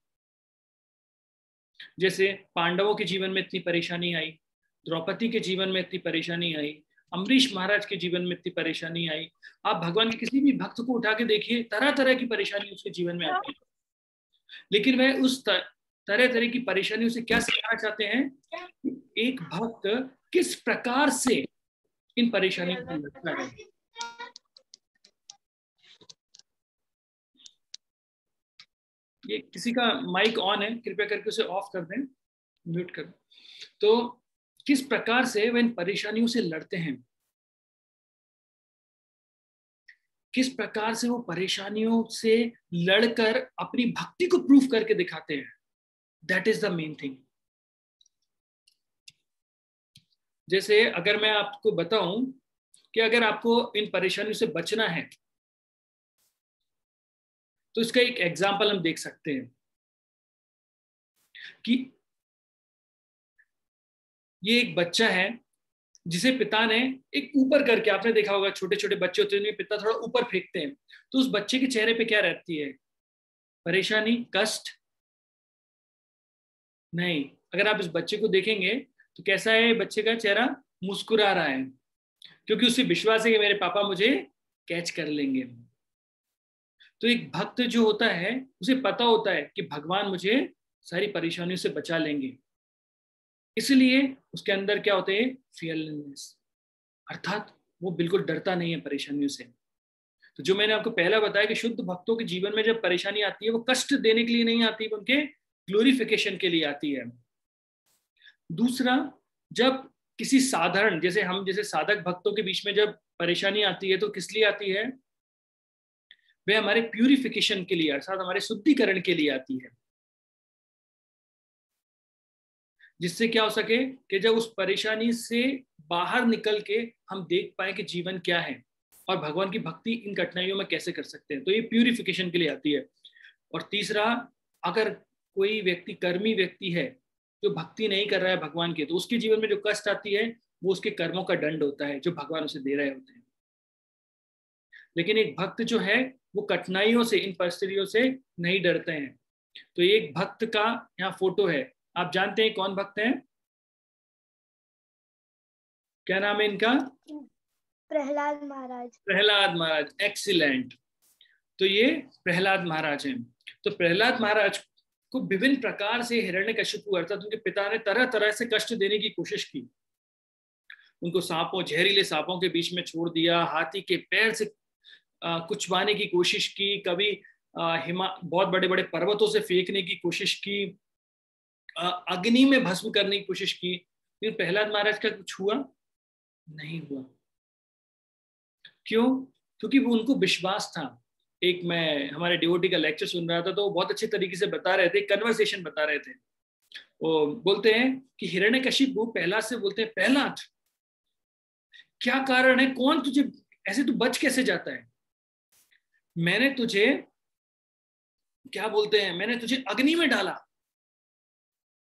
Speaker 1: जैसे पांडवों के जीवन में इतनी परेशानी आई, द्रौपदी के जीवन में इतनी परेशानी आई, अम्बरीश महाराज के जीवन में इतनी परेशानी आई। आप भगवान के किसी भी भक्त को उठा के देखिए, तरह तरह की परेशानी उसके जीवन में आती है, लेकिन वह उस तरह तरह की परेशानियों से क्या सिखाना चाहते हैं? एक भक्त किस प्रकार से इन परेशानियों से लड़ता है। ये किसी का माइक ऑन है, कृपया करके उसे ऑफ कर दें, म्यूट कर दें। तो किस प्रकार से वे इन परेशानियों से लड़ते हैं, किस प्रकार से वो परेशानियों से लड़कर अपनी भक्ति को प्रूफ करके दिखाते हैं, that is the main thing. जैसे अगर मैं आपको बताऊं कि अगर आपको इन परेशानियों से बचना है तो इसका एक एग्जाम्पल हम देख सकते हैं कि ये एक बच्चा है जिसे पिता ने एक ऊपर करके, आपने देखा होगा छोटे छोटे बच्चे होते हैं पिता थोड़ा ऊपर फेंकते हैं, तो उस बच्चे के चेहरे पे क्या रहती है? परेशानी, कष्ट? नहीं, अगर आप इस बच्चे को देखेंगे तो कैसा है बच्चे का चेहरा? मुस्कुरा रहा है, क्योंकि उसे विश्वास है कि मेरे पापा मुझे कैच कर लेंगे। तो एक भक्त जो होता है उसे पता होता है कि भगवान मुझे सारी परेशानियों से बचा लेंगे, इसलिए उसके अंदर क्या होते हैं? फियरलेसनेस, अर्थात वो बिल्कुल डरता नहीं है परेशानियों से। तो जो मैंने आपको पहला बताया कि शुद्ध भक्तों के जीवन में जब परेशानी आती है वो कष्ट देने के लिए नहीं आती, वो उनके ग्लोरिफिकेशन के लिए आती है। दूसरा, जब किसी साधारण, जैसे हम जैसे साधक भक्तों के बीच में जब परेशानी आती है तो किस लिए आती है? वे हमारे प्यूरिफिकेशन के लिए, अर्थात हमारे शुद्धिकरण के लिए आती है, जिससे क्या हो सके कि जब उस परेशानी से बाहर निकल के हम देख पाए कि जीवन क्या है, और भगवान की भक्ति इन कठिनाइयों में कैसे कर सकते हैं। तो ये प्यूरिफिकेशन के लिए आती है। और तीसरा, अगर कोई व्यक्ति कर्मी व्यक्ति है जो भक्ति नहीं कर रहा है भगवान के, तो उसके जीवन में जो कष्ट आती है वो उसके कर्मों का दंड होता है जो भगवान उसे दे रहे होते हैं। लेकिन एक भक्त जो है वो कठिनाइयों से, इन परिस्थितियों से नहीं डरते हैं। तो एक भक्त का यहाँ फोटो है, आप जानते हैं कौन भक्त है? क्या नाम है इनका?
Speaker 2: प्रहलाद महाराज।
Speaker 1: प्रहलाद महाराज, एक्सीलेंट। तो ये प्रहलाद महाराज हैं। तो प्रहलाद महाराज को विभिन्न प्रकार से हिरण्यकशिपु अर्थात उनके पिता ने तरह तरह से कष्ट देने की कोशिश की। उनको सांपों, जहरीले सांपों के बीच में छोड़ दिया, हाथी के पैर से कुचवाने की कोशिश की, कभी बहुत बड़े बड़े पर्वतों से फेंकने की कोशिश की, अग्नि में भस्म करने की कोशिश की। लेकिन प्रहलाद महाराज का कुछ हुआ नहीं हुआ। क्यों? क्योंकि वो उनको विश्वास था। एक मैं हमारे डिवोटी का लेक्चर सुन रहा था तो वो बहुत अच्छे तरीके से बता रहे थे, कन्वर्सेशन बता रहे थे। वो बोलते हैं कि हिरण्यकशिपु प्रहलाद से बोलते हैं, प्रहलाद क्या कारण है, कौन तुझे ऐसे, तू बच कैसे जाता है? मैंने तुझे क्या बोलते हैं, मैंने तुझे अग्नि में डाला,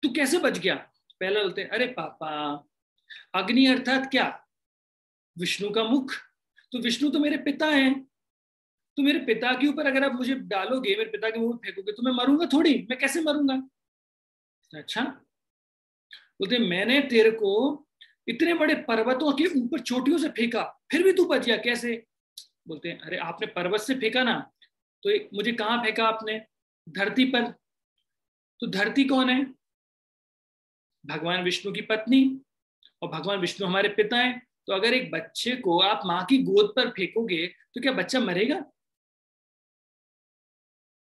Speaker 1: तू कैसे बच गया? पहले बोलते हैं, अरे पापा, अग्नि अर्थात क्या? विष्णु का मुख। तो विष्णु तो मेरे पिता हैं, तो मेरे पिता के ऊपर अगर आप मुझे डालोगे, मेरे पिता के मुंह में फेंकोगे, तो मैं मरूंगा थोड़ी, मैं कैसे मरूंगा? अच्छा। बोलते मैंने तेरे को इतने बड़े पर्वतों के ऊपर चोटियों से फेंका, फिर भी तू बच गया कैसे? बोलते हैं, अरे आपने पर्वत से फेंका ना, तो मुझे कहाँ फेंका आपने? धरती पर। तो धरती कौन है? भगवान विष्णु की पत्नी, और भगवान विष्णु हमारे पिता हैं। तो अगर एक बच्चे को आप माँ की गोद पर फेंकोगे तो क्या बच्चा मरेगा?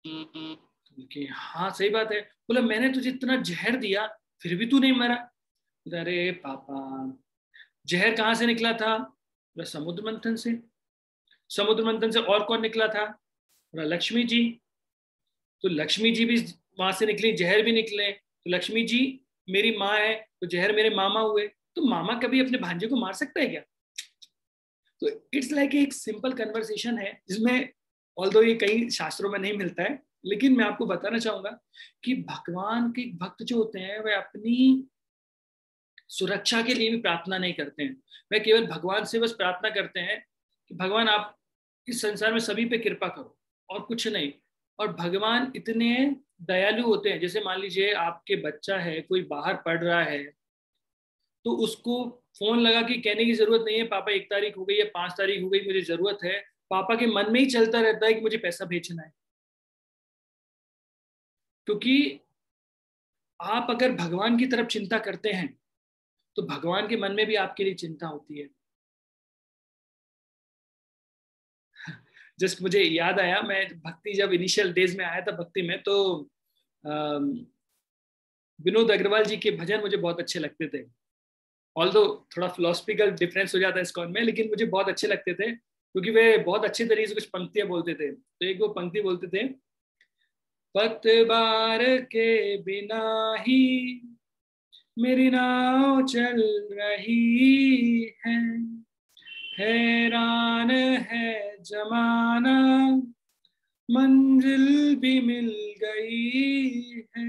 Speaker 1: कि हाँ सही बात है। बोला मैंने तुझे इतना जहर दिया फिर भी तू नहीं मरा। अरे पापा, जहर कहाँ से निकला था? बोला समुद्र मंथन से। समुद्र मंथन से और कौन निकला था? बोला लक्ष्मी जी। तो लक्ष्मी जी भी वहां से निकली, जहर भी निकले। तो लक्ष्मी जी मेरी माँ है, तो जहर मेरे मामा हुए। तो मामा कभी अपने भांजे को मार सकता है क्या? तो इट्स लाइक एक सिंपल कन्वर्सेशन है जिसमें, ऑल्दो ये कई शास्त्रों में नहीं मिलता है, लेकिन मैं आपको बताना चाहूंगा कि भगवान के भक्त जो होते हैं वे अपनी सुरक्षा के लिए भी प्रार्थना नहीं करते हैं। वे केवल भगवान से बस प्रार्थना करते हैं कि भगवान आप इस संसार में सभी पे कृपा करो, और कुछ नहीं। और भगवान इतने दयालु होते हैं, जैसे मान लीजिए आपके बच्चा है, कोई बाहर पढ़ रहा है, तो उसको फोन लगा के कहने की जरूरत नहीं है पापा 1 तारीख हो गई है, 5 तारीख हो गई, मुझे जरूरत है। पापा के मन में ही चलता रहता है कि मुझे पैसा भेजना है। क्योंकि आप अगर भगवान की तरफ चिंता करते हैं तो भगवान के मन में भी आपके लिए चिंता होती है। जस्ट मुझे याद आया, मैं भक्ति जब इनिशियल डेज में आया था भक्ति में, तो विनोद अग्रवाल जी के भजन मुझे बहुत अच्छे लगते थे। ऑल्दो थोड़ा फिलोसफिकल डिफरेंस हो जाता है इसको में, लेकिन मुझे बहुत अच्छे लगते थे क्योंकि वे बहुत अच्छे तरीके से कुछ पंक्तियां बोलते थे। तो एक वो पंक्ति बोलते थे, पतवार के बिना ही मेरी नाव चल रही है, हैरान है जमाना, मंजिल भी मिल गई है।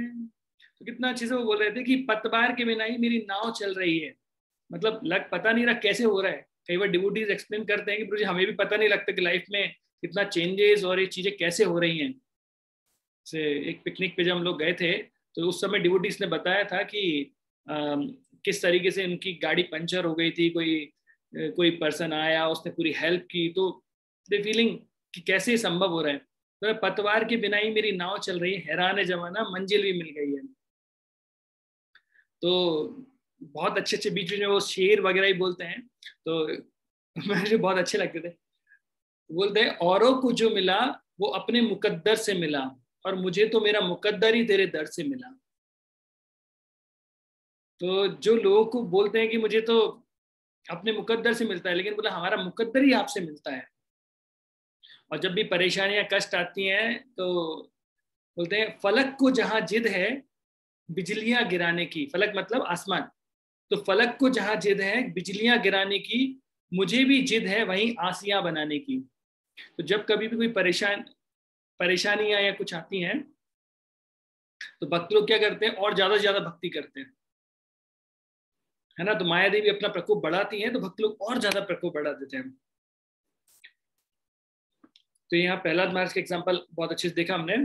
Speaker 1: तो कितना अच्छे से वो बोल रहे थे कि पतवार के बिना ही मेरी नाव चल रही है। मतलब लग पता नहीं रहा कैसे हो रहा है। कई बार डिवोटीज एक्सप्लेन करते हैं कि प्रभु जी हमें भी पता नहीं लगता कि लाइफ में कितना चेंजेस और ये चीजें कैसे हो रही हैं। से एक पिकनिक पे जब हम लोग गए थे तो उस समय डिवोटीज ने बताया था कि किस तरीके से उनकी गाड़ी पंचर हो गई थी, कोई पर्सन आया, उसने पूरी हेल्प की। तो दे फीलिंग कि कैसे संभव हो रहा है। तो पतवार के बिना ही मेरी नाव चल रही है, हैरान है जमाना, मंजिल भी मिल गई है। तो बहुत अच्छे अच्छे बीच में वो शेर वगैरह ही बोलते हैं, तो मुझे बहुत अच्छे लगते थे। बोलते हैं औरों को जो मिला वो अपने मुकद्दर से मिला, और मुझे तो मेरा मुकद्दर ही तेरे दर से मिला। तो जो लोगों को बोलते हैं कि मुझे तो अपने मुकद्दर से मिलता है, लेकिन बोला हमारा मुकद्दर ही आपसे मिलता है। और जब भी परेशानियां कष्ट आती हैं तो बोलते हैं फलक को जहां जिद है बिजलियां गिराने की, फलक मतलब आसमान, तो फलक को जहां जिद है बिजलियां गिराने की, मुझे भी जिद है वहीं आसियां बनाने की। तो जब कभी भी कोई परेशानियां या कुछ आती हैं तो भक्त लोग क्या करते हैं, और ज्यादा से ज्यादा भक्ति करते हैं, है ना। तो माया देवी अपना प्रकोप बढ़ाती हैं तो भक्त लोग और ज्यादा प्रकोप बढ़ा देते हैं। तो यहाँ प्रहलाद महाराज का एग्जाम्पल बहुत अच्छे से देखा हमने।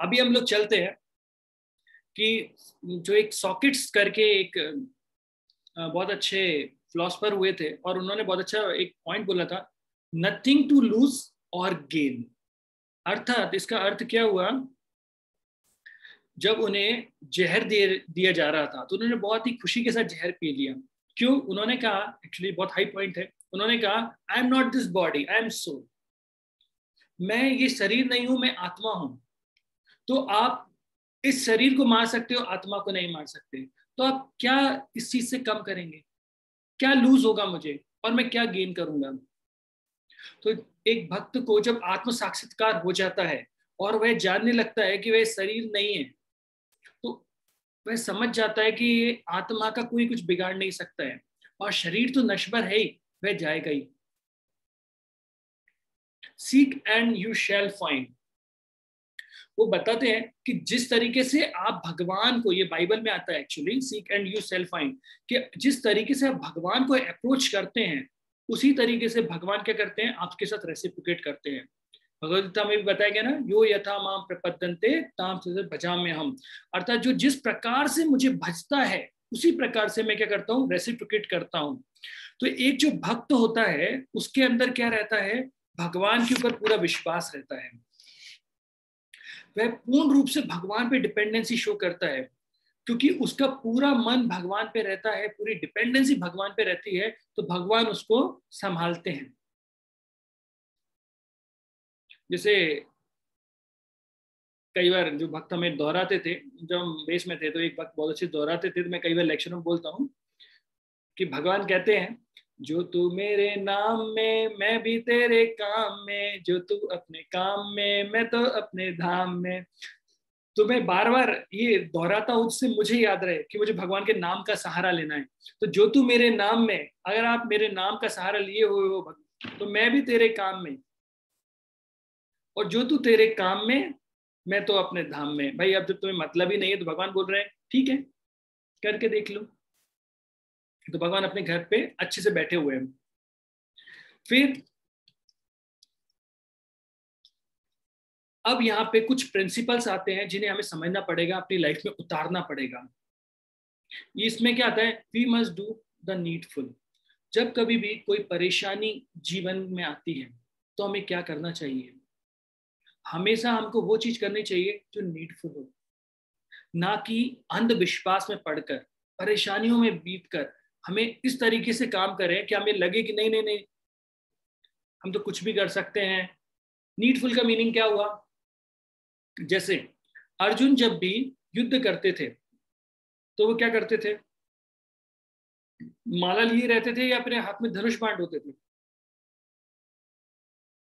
Speaker 1: अभी हम लोग चलते हैं कि जो एक सॉकेट्स करके एक बहुत अच्छे फिलोसफर हुए थे, और उन्होंने बहुत अच्छा एक पॉइंट बोला था, नथिंग टू लूज और गेन। अर्थात इसका अर्थ क्या हुआ, जब उन्हें जहर दिया जा रहा था तो उन्होंने बहुत ही खुशी के साथ जहर पी लिया। क्यों? उन्होंने कहा, एक्चुअली बहुत हाई पॉइंट है, उन्होंने कहा I am not this body, I am soul. मैं ये शरीर नहीं हूं, मैं आत्मा हूं। तो आप इस शरीर को मार सकते हो, आत्मा को नहीं मार सकते। तो आप क्या इस चीज से कम करेंगे? क्या लूज होगा मुझे और मैं क्या गेन करूंगा? तो एक भक्त को जब आत्म साक्षात्कार हो जाता है और वह जानने लगता है कि वह शरीर नहीं है, तो वह समझ जाता है कि ये आत्मा का कोई कुछ बिगाड़ नहीं सकता है, और शरीर तो नश्वर है ही, वह जाएगा ही। Seek and you shall find. वो बताते हैं कि जिस तरीके से आप भगवान को, ये बाइबल में आता है actually, seek and you shall find, कि जिस तरीके से आप भगवान को अप्रोच करते हैं उसी तरीके से भगवान क्या करते हैं, आपके साथ रेसिप्रोकेट करते हैं। भगवद गीता में भी बताया गया ना, यो यथा माम प्रपद्यन्ते ताम तथा भजाम्य हम। अर्थात जो जिस प्रकार से मुझे भजता है उसी प्रकार से मैं क्या करता हूँ, रेसिप्रोकेट करता हूँ। तो एक जो भक्त होता है उसके अंदर क्या रहता है, भगवान के ऊपर पूरा विश्वास रहता है। वह पूर्ण रूप से भगवान पे डिपेंडेंसी शो करता है, क्योंकि उसका पूरा मन भगवान पे रहता है, पूरी डिपेंडेंसी भगवान पे रहती है, तो भगवान उसको संभालते हैं। जैसे कई बार जो भक्त हमें दोहराते थे, जब हम बेस में थे तो एक भक्त बहुत अच्छे दोहराते थे, तो मैं कई बार लेक्चर में बोलता हूँ कि भगवान कहते हैं, जो तू मेरे नाम में मैं भी तेरे काम में, जो तू अपने काम में मैं तो अपने धाम में। तो मैं बार बार ये दोहराता हूँ उससे मुझे याद रहे कि मुझे भगवान के नाम का सहारा लेना है। तो जो तू मेरे नाम में, अगर आप मेरे नाम का सहारा लिए हुए हो भक्त, तो मैं भी तेरे काम में, और जो तू तेरे काम में मैं तो अपने धाम में। भाई अब जब तुम्हें मतलब ही नहीं है तो भगवान बोल रहे हैं ठीक है करके देख लो। तो भगवान अपने घर पे अच्छे से बैठे हुए हैं। फिर अब यहाँ पे कुछ प्रिंसिपल्स आते हैं जिन्हें हमें समझना पड़ेगा, अपनी लाइफ में उतारना पड़ेगा। इसमें क्या आता है, we must do the needful. जब कभी भी कोई परेशानी जीवन में आती है तो हमें क्या करना चाहिए, हमेशा हमको वो चीज करनी चाहिए जो नीडफुल हो, ना कि अंधविश्वास में पड़कर, परेशानियों में बीतकर हमें इस तरीके से काम करें कि हमें लगे कि नहीं नहीं नहीं हम तो कुछ भी कर सकते हैं। नीडफुल का मीनिंग क्या हुआ, जैसे अर्जुन जब भी युद्ध करते थे तो वो क्या करते थे, माला लिए रहते थे या अपने हाथ में धनुष बाण होते थे?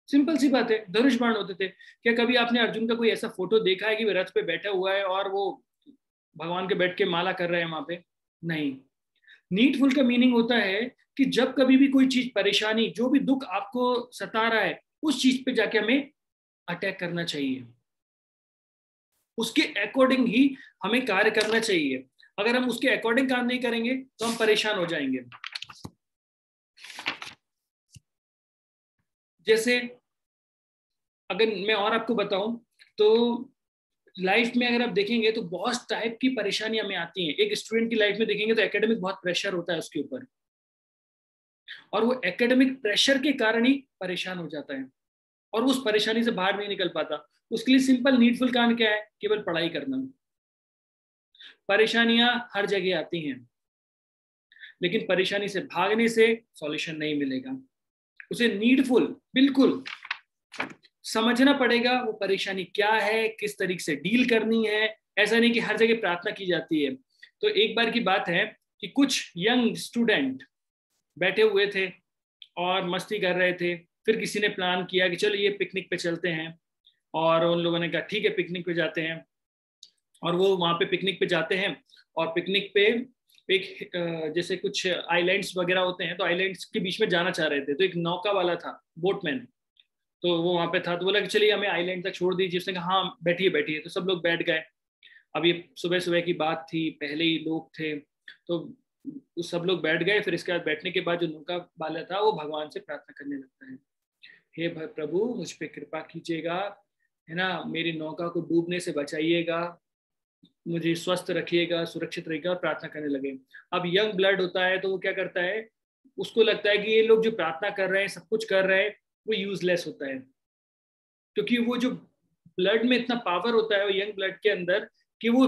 Speaker 1: सिंपल सी बात है, धनुष बाण होते थे। क्या कभी आपने अर्जुन का कोई ऐसा फोटो देखा है कि वो रथ पे बैठा हुआ है और वो भगवान के बैठ के माला कर रहे हैं वहां पे? नहीं। नीडफुल का मीनिंग होता है कि जब कभी भी कोई चीज, परेशानी, जो भी दुख आपको सता रहा है, उस चीज पे जाके हमें अटैक करना चाहिए, उसके अकॉर्डिंग ही हमें कार्य करना चाहिए। अगर हम उसके अकॉर्डिंग काम नहीं करेंगे तो हम परेशान हो जाएंगे। जैसे अगर मैं और आपको बताऊं तो लाइफ में अगर आप देखेंगे तो बहुत टाइप की परेशानी हमें आती हैं। एक स्टूडेंट की लाइफ में देखेंगे तो एकेडमिक बहुत प्रेशर होता है उसके ऊपर, और वो एकेडमिक प्रेशर के कारण ही परेशान हो जाता है और उस परेशानी से बाहर नहीं निकल पाता। उसके लिए सिंपल नीडफुल काम क्या है, केवल पढ़ाई करना। परेशानियां हर जगह आती हैं, लेकिन परेशानी से भागने से सॉल्यूशन नहीं मिलेगा। उसे नीडफुल बिल्कुल समझना पड़ेगा, वो परेशानी क्या है, किस तरीके से डील करनी है। ऐसा नहीं कि हर जगह प्रार्थना की जाती है। तो एक बार की बात है कि कुछ यंग स्टूडेंट बैठे हुए थे और मस्ती कर रहे थे। फिर किसी ने प्लान किया कि चलो ये पिकनिक पे चलते हैं, और उन लोगों ने कहा ठीक है पिकनिक पे जाते हैं। और वो वहां पे पिकनिक पे जाते हैं, और पिकनिक पे एक जैसे कुछ आइलैंड्स वगैरह होते हैं, तो आइलैंड्स के बीच में जाना चाह रहे थे, तो एक नौका वाला था, बोटमैन, तो वो वहां पे था, तो बोला कि चलिए हमें आइलैंड तक छोड़ दीजिए। उसने कहा हाँ बैठिए बैठिए, तो सब लोग बैठ गए। अब ये सुबह सुबह की बात थी, पहले ही लोग थे, तो सब लोग बैठ गए। फिर इसके बाद बैठने के बाद जो नौका वाला था वो भगवान से प्रार्थना करने लगता है, हे प्रभु मुझ पे कृपा कीजिएगा, है ना, मेरी नौका को डूबने से बचाइएगा, मुझे स्वस्थ रखिएगा, सुरक्षित रखिएगा, प्रार्थना करने लगे। अब यंग ब्लड होता है तो वो क्या करता है, उसको लगता है कि ये लोग जो प्रार्थना कर रहे हैं, सब कुछ कर रहे हैं, वो यूजलेस होता है, क्योंकि वो जो ब्लड में इतना पावर होता है वो यंग ब्लड के अंदर, कि वो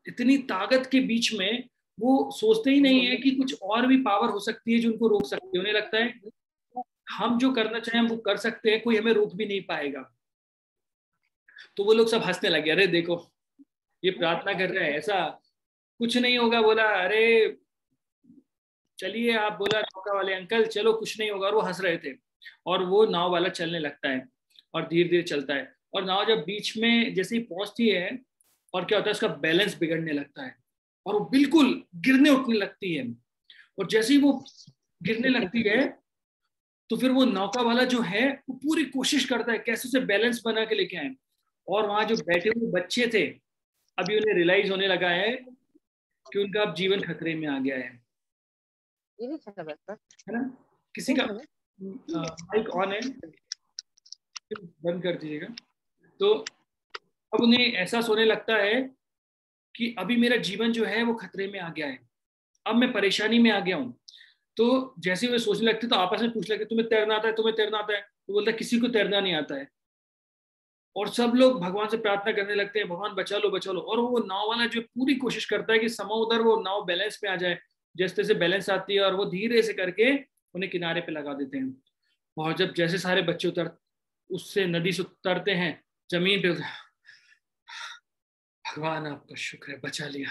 Speaker 1: इतनी ताकत के बीच में वो सोचते ही नहीं है कि कुछ और भी पावर हो सकती है जो उनको रोक सकती है। उन्हें लगता है हम जो करना चाहें हम वो कर सकते हैं, कोई हमें रोक भी नहीं पाएगा। तो वो लोग सब हंसने लगे, अरे देखो ये प्रार्थना कर रहे हैं, ऐसा कुछ नहीं होगा। बोला अरे चलिए आप, बोला नौका वाले अंकल चलो कुछ नहीं होगा, और वो हंस रहे थे। और वो नाव वाला चलने लगता है और धीरे धीरे चलता है, और नाव जब बीच में जैसे ही पहुंचती है, और क्या होता है उसका बैलेंस बिगड़ने लगता है और वो बिल्कुल गिरने उठने लगती है। और जैसे ही वो गिरने लगती है तो फिर वो नौका वाला जो है वो पूरी कोशिश करता है कैसे उसे बैलेंस बना के लेके आए। और वहां जो बैठे हुए बच्चे थे, अभी उन्हें रियलाइज होने लगा है कि उनका अब जीवन खतरे में आ गया है ना। किसी का माइक ऑन है, बंद कर दीजिएगा। तो अब उन्हें एहसास होने लगता है कि अभी मेरा जीवन जो है वो खतरे में आ गया है, अब मैं परेशानी में आ गया हूँ। तो जैसे वे सोचने लगते तो आपस में पूछ लगे तुम्हें तैरना आता है, तुम्हें तैरना आता है, तो बोलता किसी को तैरना नहीं आता है। और सब लोग भगवान से प्रार्थना करने लगते हैं, भगवान बचा लो बचा लो। और वो नाव वाला जो पूरी कोशिश करता है कि उधर वो नाव बैलेंस में आ जाए, जैसे तैसे बैलेंस आती है और वो धीरे से करके उन्हें किनारे पे लगा देते हैं। और जब जैसे सारे बच्चे उससे नदी से उतरते हैं जमीन पे, भगवान आपका शुक्र है बचा लिया।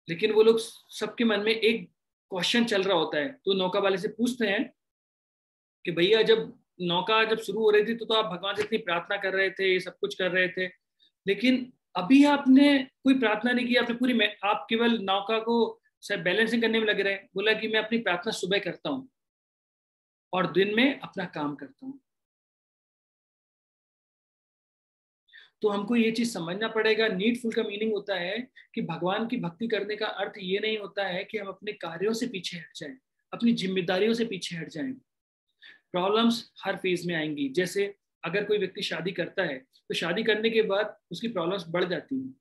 Speaker 1: लेकिन वो लोग सबके मन में एक क्वेश्चन चल रहा होता है, तो नौका वाले से पूछते हैं कि भैया जब नौका जब शुरू हो रही थी तो आप भगवान से इतनी प्रार्थना कर रहे थे, ये सब कुछ कर रहे थे, लेकिन अभी आपने कोई प्रार्थना नहीं की, आपने पूरी आप केवल नौका को बैलेंसिंग करने में लगे रहे। बोला कि मैं अपनी प्रार्थना सुबह करता हूँ और दिन में अपना काम करता हूँ। तो हमको ये चीज समझना पड़ेगा, नीडफुल का मीनिंग होता है कि भगवान की भक्ति करने का अर्थ ये नहीं होता है कि हम अपने कार्यों से पीछे हट जाएं, अपनी जिम्मेदारियों से पीछे हट जाएं। प्रॉब्लम्स हर फेज में आएंगी। जैसे अगर कोई व्यक्ति शादी करता है तो शादी करने के बाद उसकी प्रॉब्लम्स बढ़ जाती हैं,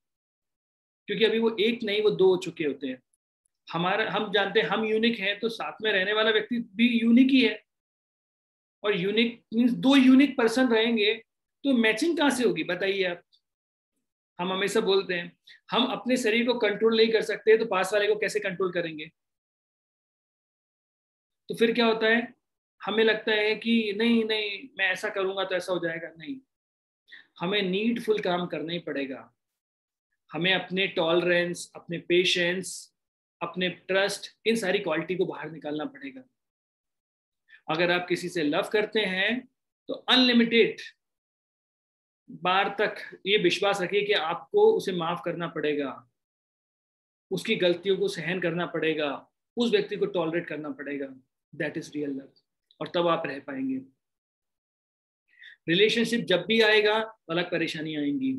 Speaker 1: क्योंकि अभी वो एक नहीं वो दो हो चुके होते हैं। हम जानते हैं हम यूनिक हैं, तो साथ में रहने वाला व्यक्ति भी यूनिक ही है। और यूनिक मीन्स दो यूनिक पर्सन रहेंगे तो मैचिंग कहाँ से होगी बताइए आप। हम हमेशा बोलते हैं हम अपने शरीर को कंट्रोल नहीं कर सकते तो पास वाले को कैसे कंट्रोल करेंगे। तो फिर क्या होता है, हमें लगता है कि नहीं नहीं मैं ऐसा करूंगा तो ऐसा हो जाएगा। नहीं, हमें नीडफुल काम करना ही पड़ेगा। हमें अपने टॉलरेंस, अपने पेशेंस, अपने ट्रस्ट, इन सारी क्वालिटी को बाहर निकालना पड़ेगा। अगर आप किसी से लव करते हैं तो अनलिमिटेड बार तक ये विश्वास रखिए कि आपको उसे माफ करना पड़ेगा, उसकी गलतियों को सहन करना पड़ेगा, उस व्यक्ति को टॉलरेट करना पड़ेगा। दैट इज रियल लव, और तब आप रह पाएंगे। रिलेशनशिप जब भी आएगा तो अलग परेशानी आएंगी।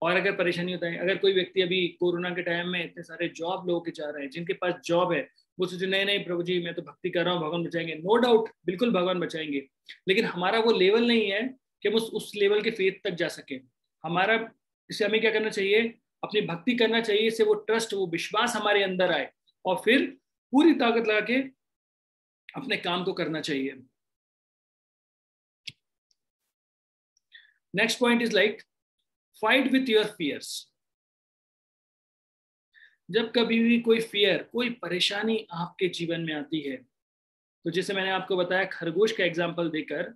Speaker 1: और अगर परेशानी होता है, अगर कोई व्यक्ति अभी कोरोना के टाइम में इतने सारे जॉब लोगों के जा रहे हैं, जिनके पास जॉब है, वो सोचे नहीं नहीं प्रभु जी मैं तो भक्ति कर रहा हूँ, भगवान बचाएंगे। नो डाउट, बिल्कुल भगवान बचाएंगे, लेकिन हमारा वो लेवल नहीं है कि हम उस लेवल के फेथ तक जा सके। हमारा इससे हमें क्या करना चाहिए, अपनी भक्ति करना चाहिए, इससे वो ट्रस्ट, वो विश्वास हमारे अंदर आए, और फिर पूरी ताकत लगा के अपने काम को करना चाहिए। Next point is like fight with your fears. जब कभी भी कोई फियर, कोई परेशानी आपके जीवन में आती है, तो जैसे मैंने आपको बताया खरगोश का एग्जांपल देकर,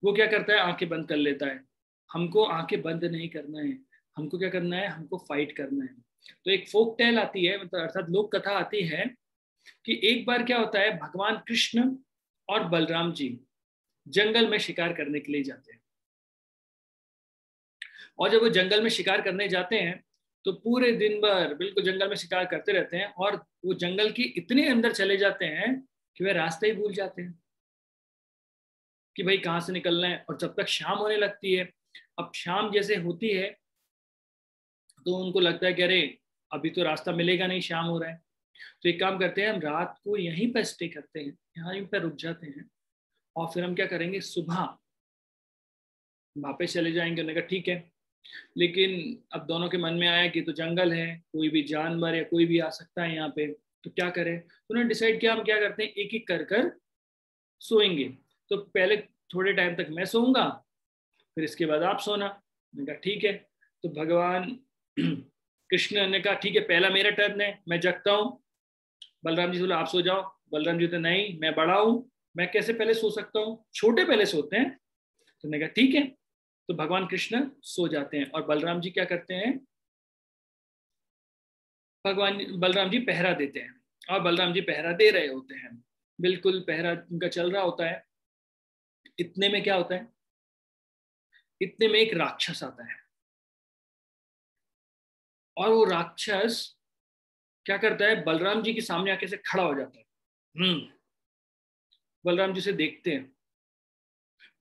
Speaker 1: वो क्या करता है, आंखें बंद कर लेता है। हमको आंखें बंद नहीं करना है, हमको क्या करना है, हमको फाइट करना है। तो एक फोक टेल आती है, मतलब अर्थात लोक कथा आती है कि एक बार क्या होता है, भगवान कृष्ण और बलराम जी जंगल में शिकार करने के लिए जाते हैं। और जब वो जंगल में शिकार करने जाते हैं तो पूरे दिन भर बिल्कुल जंगल में शिकार करते रहते हैं और वो जंगल के इतने अंदर चले जाते हैं कि वे रास्ता ही भूल जाते हैं कि भाई कहाँ से निकलना है। और जब तक शाम होने लगती है, अब शाम जैसे होती है तो उनको लगता है कि अरे अभी तो रास्ता मिलेगा नहीं, शाम हो रहा है। तो एक काम करते हैं, हम रात को यहीं पर स्टे करते हैं, यहीं पर रुक जाते हैं और फिर हम क्या करेंगे, सुबह वापस चले जाएंगे। उन्होंने कहा ठीक है। लेकिन अब दोनों के मन में आया कि तो जंगल है, कोई भी जानवर या कोई भी आ सकता है यहाँ पे, तो क्या करें। तो उन्होंने डिसाइड किया हम क्या करते हैं, एक एक कर कर सोएंगे। तो पहले थोड़े टाइम तक मैं सोऊंगा, फिर इसके बाद आप सोना। मैंने कहा ठीक है। तो भगवान कृष्ण ने कहा ठीक है, पहला मेरा टर्न है, मैं जगता हूँ। बलराम जी बोले आप सो जाओ। बलराम जी तो नहीं, मैं बड़ा हूँ, मैं कैसे पहले सो सकता हूँ, छोटे पहले सोते हैं। तो मैंने कहा ठीक है। तो भगवान कृष्ण सो जाते हैं और बलराम जी क्या करते हैं, भगवान बलराम जी पहरा देते हैं। और बलराम जी पहरा दे रहे होते हैं, बिल्कुल पहरा उनका चल रहा होता है। इतने में क्या होता है, इतने में एक राक्षस आता है और वो राक्षस क्या करता है, बलराम जी के सामने आके से खड़ा हो जाता है। बलराम जी से देखते हैं